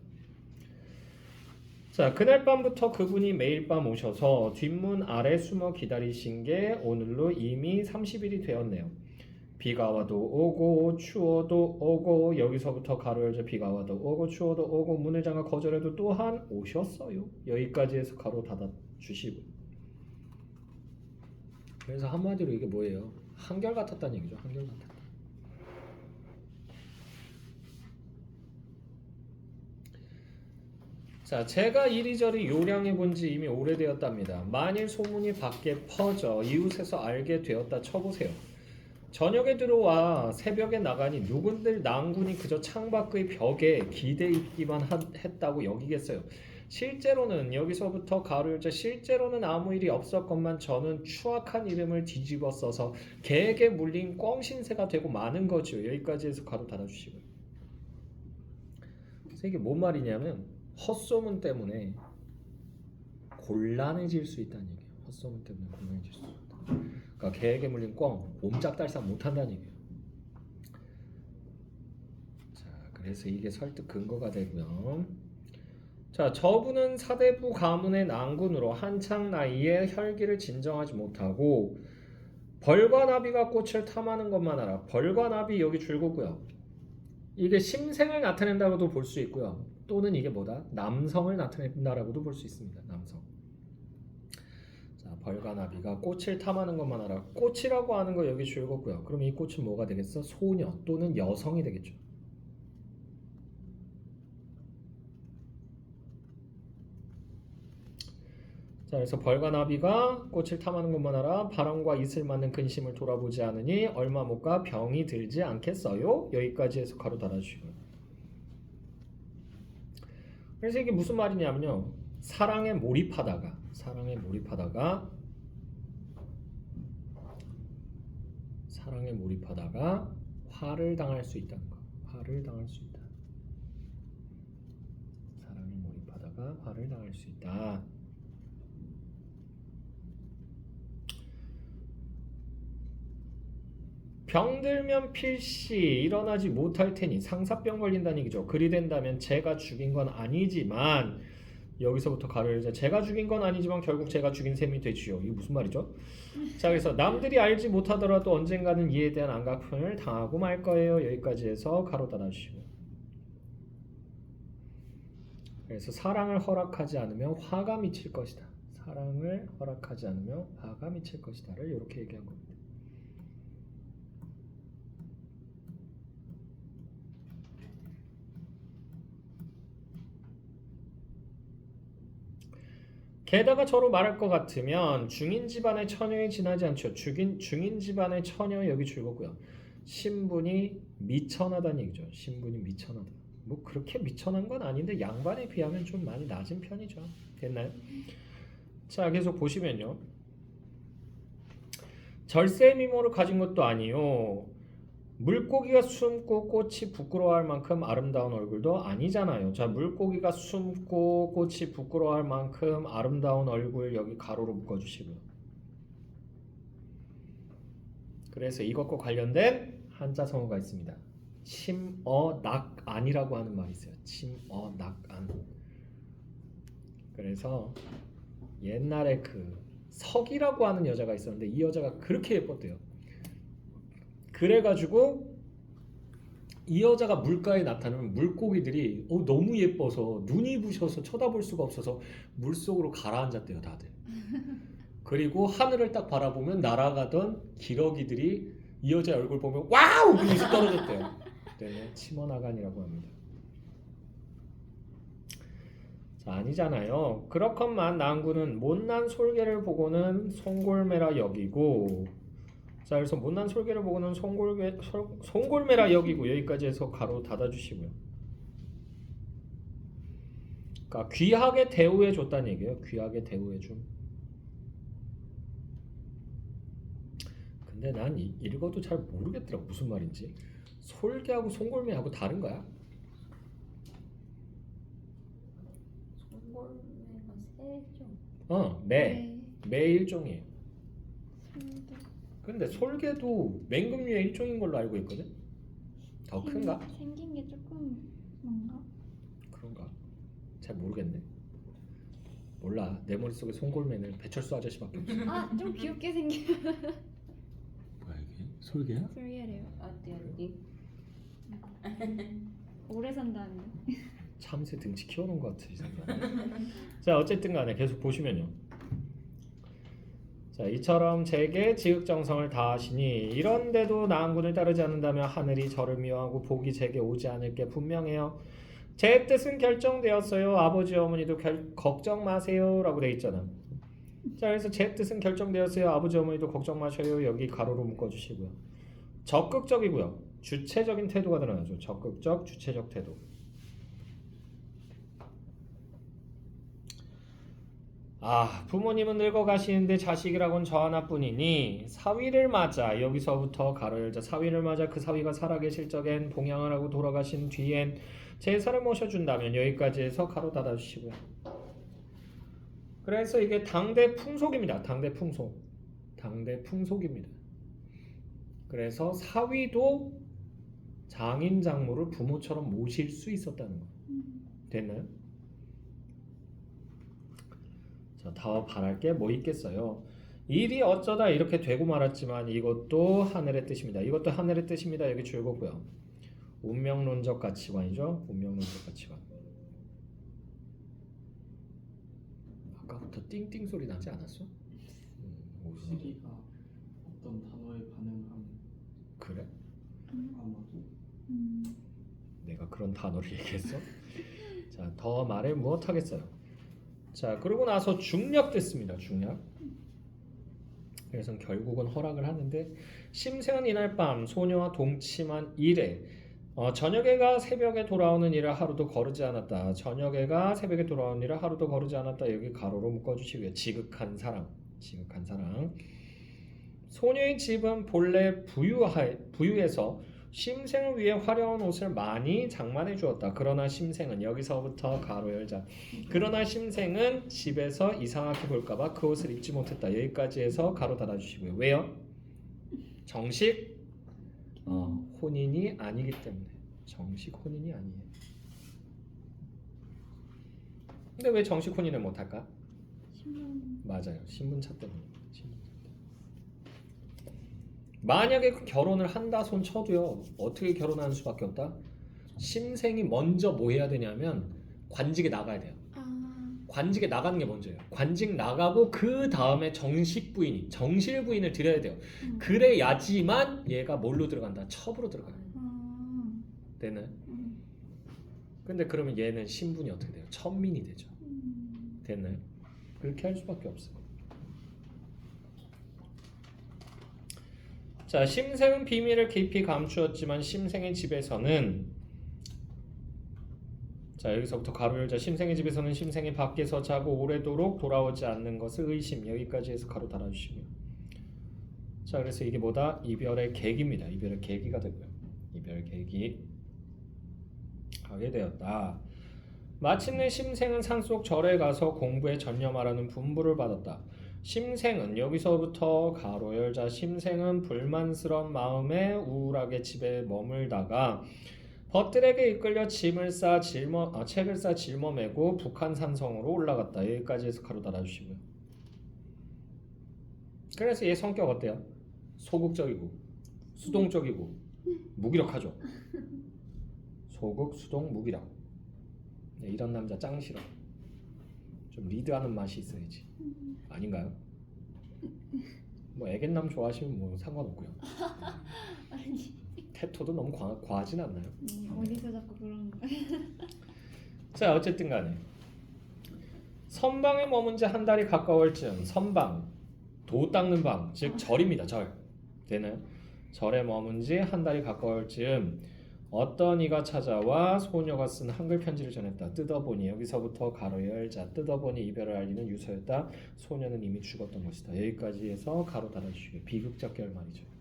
자 그날 밤부터 그분이 매일 밤 오셔서 뒷문 아래 숨어 기다리신 게 오늘로 이미 30일이 되었네요. 비가 와도 오고 추워도 오고 여기서부터 가로 열자 비가 와도 오고 추워도 오고 문을 잠가 거절해도 또한 오셨어요. 여기까지 해서 가로 닫아 주시고. 그래서 한마디로 이게 뭐예요? 한결같았다는 얘기죠. 한결같았다. 자, 제가 이리저리 요량해 본 지 이미 오래되었답니다. 만일 소문이 밖에 퍼져 이웃에서 알게 되었다 쳐보세요. 저녁에 들어와 새벽에 나가니 누군들 낭군이 그저 창밖의 벽에 기대 있기만 했다고 여기겠어요. 실제로는 여기서부터 가로 열자 실제로는 아무 일이 없었건만 저는 추악한 이름을 뒤집어 써서 개에게 물린 꿩신새가 되고 마는 거죠. 여기까지 해서 가로 닫아주시고요. 그래서 이게 뭔 말이냐면 헛소문 때문에 곤란해질 수 있다는 얘기예요. 헛소문 때문에 곤란해질 수 있다. 그러니까 개에게 물린 꿩 옴짝달싹 못한다는 얘기예요. 자, 그래서 이게 설득 근거가 되고요. 자, 저분은 사대부 가문의 낭군으로 한창 나이에 혈기를 진정하지 못하고 벌과 나비가 꽃을 탐하는 것만 알아. 벌과 나비 여기 줄거고요. 이게 심생을 나타낸다고도 볼 수 있고요. 또는 이게 뭐다? 남성을 나타낸다라고도 볼 수 있습니다. 남성. 자, 벌과 나비가 꽃을 탐하는 것만 알아. 꽃이라고 하는 거 여기 줄거고요. 그럼 이 꽃은 뭐가 되겠어? 소녀 또는 여성이 되겠죠. 자, 그래서 벌과 나비가 꽃을 탐하는 것만 알아. 바람과 이슬 맞는 근심을 돌아보지 않으니 얼마 못 가 병이 들지 않겠어요? 여기까지 해서 가로 닫아주시고요. 그래서 이게 무슨 말이냐면요. 사랑에 몰입하다가 화를 당할 수 있다는 거. 화를 당할 수 있다. 사랑에 몰입하다가 화를 당할 수 있다. 병들면 필시 일어나지 못할 테니 상사병 걸린다는 얘기죠. 그리 된다면 제가 죽인 건 아니지만 여기서부터 가로 열자. 제가 죽인 건 아니지만 결국 제가 죽인 셈이 되지요. 이게 무슨 말이죠? 자, 그래서 남들이 알지 못하더라도 언젠가는 이에 대한 안각품을 당하고 말 거예요. 여기까지 해서 가로 닫아주시고. 그래서 사랑을 허락하지 않으면 화가 미칠 것이다. 사랑을 허락하지 않으며 화가 미칠 것이다를 이렇게 얘기한 겁니다. 게다가 저로 말할 것 같으면 중인 집안의 처녀에 지나지 않죠. 중인 집안의 처녀 여기 줄거고요. 신분이 미천하다는 얘기죠. 신분이 미천하다. 뭐 그렇게 미천한 건 아닌데 양반에 비하면 좀 많이 낮은 편이죠. 됐나요? 자, 계속 보시면요. 절세 미모를 가진 것도 아니요. 물고기가 숨고 꽃이 부끄러워할 만큼 아름다운 얼굴도 아니잖아요. 자, 물고기가 숨고 꽃이 부끄러워할 만큼 아름다운 얼굴 여기 가로로 묶어주시고요. 그래서 이것과 관련된 한자성어가 있습니다. 침어낙안이라고 하는 말이 있어요. 침어낙안. 그래서 옛날에 그 석이라고 하는 여자가 있었는데 이 여자가 그렇게 예뻤대요. 그래가지고 이 여자가 물가에 나타나면 물고기들이 너무 예뻐서 눈이 부셔서 쳐다볼 수가 없어서 물속으로 가라앉았대요 다들. 그리고 하늘을 딱 바라보면 날아가던 기러기들이 이 여자 얼굴 보면 와우! 눈에서 떨어졌대요. 네, 침어나간이라고 합니다. 자, 아니잖아요. 그렇건만 낭구는 못난 솔개를 보고는 송골매라 여기고, 자, 그래서 못난 솔개를 보고는 송골매라 여기고 여기까지 해서 가로 닫아주시고요. 그러니까 귀하게 대우해 줬다는 얘기예요. 귀하게 대우해 줌. 근데 난 읽어도 잘 모르겠더라 무슨 말인지. 솔개하고 송골매하고 다른 거야? 송골매가 새죠. 매 일종이에요. 솔도. 근데 솔개도 맹금류의 일종인 걸로 알고 있거든. 더 큰가? 생긴 게 조금 뭔가? 그런가? 잘 모르겠네. 몰라. 내 머릿속에 송골매는 배철수 아저씨밖에 없어. 아, 좀 귀엽게 생긴 뭐야 이게? 솔개야? 솔개래요. 어디? 오래 산다는데. 참새 등치 키워놓은 것 같아 이 사람. 자, 어쨌든 간에 계속 보시면요. 자, 이처럼 제게 지극정성을 다하시니 이런데도 나한군을 따르지 않는다면 하늘이 저를 미워하고 복이 제게 오지 않을 게 분명해요. 제 뜻은 결정되었어요. 아버지 어머니도 걱정 마세요 라고 돼 있잖아. 자, 그래서 제 뜻은 결정되었어요. 아버지 어머니도 걱정 마셔요. 여기 가로로 묶어주시고요. 적극적이고요. 주체적인 태도가 드러나죠. 적극적, 주체적 태도. 부모님은 늙어가시는데 자식이라곤 저 하나뿐이니 사위를 맞아. 여기서부터 가로 열자. 사위를 맞아. 그 사위가 살아계실 적엔 봉양을 하고 돌아가신 뒤엔 제사를 모셔준다면 여기까지 해서 가로 닫아주시고요. 그래서 이게 당대 풍속입니다. 당대 풍속입니다. 그래서 사위도 장인 장모를 부모처럼 모실 수 있었다는 거. 됐나요? 자, 더 바랄 게 뭐 있겠어요. 일이 어쩌다 이렇게 되고 말았지만 이것도 하늘의 뜻입니다. 이것도 하늘의 뜻입니다. 여기 줄거고요. 운명론적 가치관이죠. 운명론적 가치관. 아까부터 띵띵 소리 나지 않았어? 시리가 어떤 단어에 반응하면 그래? 아마도 내가 그런 단어를 얘기했어? 자, 더 말을 못하겠어요. 자, 그러고 나서 중력 됐습니다. 중력. 그래서 결국은 허락을 하는데 심생은 이날 밤 소녀와 동침한 이래 저녁에가 새벽에 돌아오는 이라 하루도 거르지 않았다. 저녁에가 새벽에 돌아오는 이라 하루도 거르지 않았다. 여기 가로로 묶어주시고요. 지극한 사랑. 소녀의 집은 본래 부유해서 심생을 위해 화려한 옷을 많이 장만해 주었다. 그러나 심생은 여기서부터 가로 열자. 그러나 심생은 집에서 이상하게 볼까봐 그 옷을 입지 못했다. 여기까지 해서 가로 닫아주시고요. 왜요? 정식 혼인이 아니기 때문에. 정식 혼인이 아니에요. 근데 왜 정식 혼인을 못할까? 맞아요. 신분차 때문에. 만약에 결혼을 한다 손 쳐도요. 어떻게 결혼하는 수밖에 없다? 심생이 먼저 뭐 해야 되냐면 관직에 나가야 돼요. 관직에 나가는 게 먼저예요. 관직 나가고 그 다음에 정식 부인이 정실 부인을 드려야 돼요. 그래야지만 얘가 뭘로 들어간다? 첩으로 들어가요. 되는. 근데 그러면 얘는 신분이 어떻게 돼요? 천민이 되죠. 됐나요? 그렇게 할 수밖에 없어요. 자, 심생은 비밀을 깊이 감추었지만 심생의 집에서는 자, 여기서부터 가로 열자. 심생의 집에서는 심생이 밖에서 자고 오래도록 돌아오지 않는 것을 의심. 여기까지 해서 가로 달아주시고요. 자, 그래서 이게 뭐다? 이별의 계기입니다. 이별의 계기가 되고요. 이별 계기 하게 되었다. 마침내 심생은 산속 절에 가서 공부에 전념하라는 분부를 받았다. 심생은 여기서부터 가로 열자. 심생은 불만스러운 마음에 우울하게 집에 머물다가 벗들에게 이끌려 책을 싸 짊어매고 북한산성으로 올라갔다. 여기까지 해서 가로 달아주시고요. 그래서 얘 성격 어때요? 소극적이고 수동적이고 무기력하죠. 소극, 수동, 무기력. 네, 이런 남자 짱 싫어. 좀 리드하는 맛이 있어야지. 아닌가요? 뭐 애견남 좋아하시면 뭐 상관없고요. 아니 태토도 너무 과하진 않나요? 어디서 자꾸 그런 거야? 자, 어쨌든 간에 선방에 머문 지 한 달이 가까울 즈음 선방, 도 닦는 방, 즉 절입니다. 절. 되나요? 절에 머문 지 한 달이 가까울 즈음 어떤 이가 찾아와 소녀가 쓴 한글 편지를 전했다. 뜯어보니 여기서부터 가로 열자. 뜯어보니 이별을 알리는 유서였다. 소녀는 이미 죽었던 것이다. 여기까지 해서 가로 달아주시고요. 비극적 결말이죠.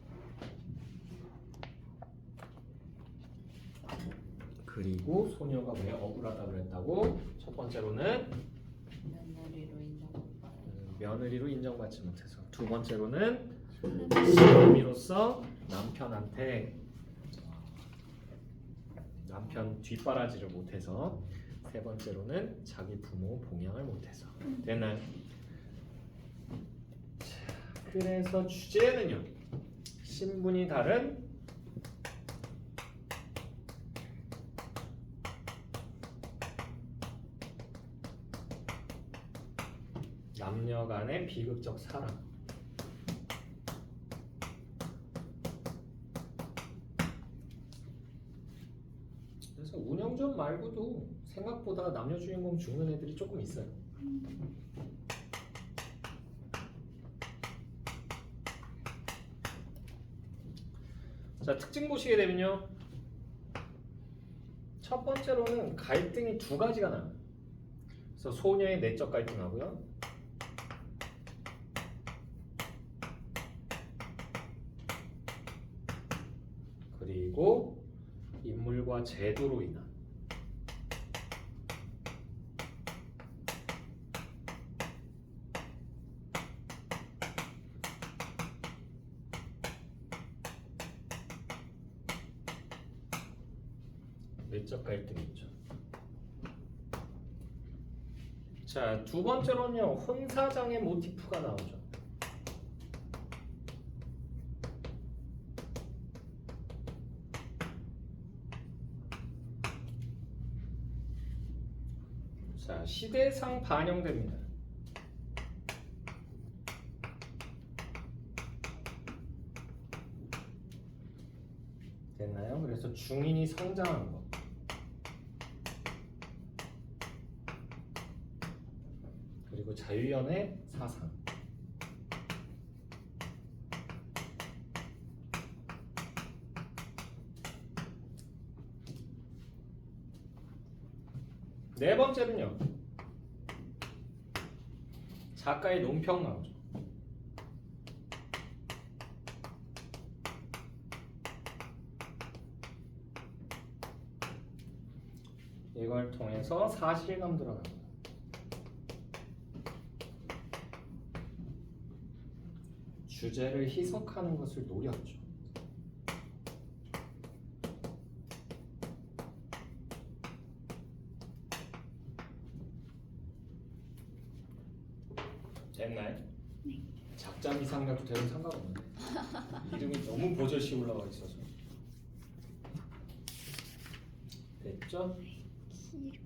그리고 소녀가 왜 억울하다 그랬다고? 첫 번째로는 며느리로 인정받지 못해서, 두 번째로는 시어미로서 남편한테 남편 뒷바라지를 못해서, 세 번째로는 자기 부모 봉양을 못해서. 되나요? 자, 그래서 주제는요, 신분이 다른 남녀 간의 비극적 사랑. 그래서 운영전 말고도 생각보다 남녀 주인공 죽는 애들이 조금 있어요. 자, 특징 보시게 되면요, 첫 번째로는 갈등이 두 가지가 나요. 그래서 소녀의 내적 갈등하고요, 그리고 인물과 제도로 인한 내적 갈등이죠. 자, 두 번째로는요, 혼사장의 모티프가 나오죠. 자, 시대상 반영됩니다. 됐나요? 그래서 중인이 성장한 거. 그리고 자유연의 사상. 네 번째는요, 작가의 논평 나오죠. 이걸 통해서 사실감 들어갑니다. 주제를 희석하는 것을 노렸죠. 됐나요? 네. 작자 미상가도 되는 상관없는데 이름이 너무 버젓이 올라와 있어서. 됐죠? 길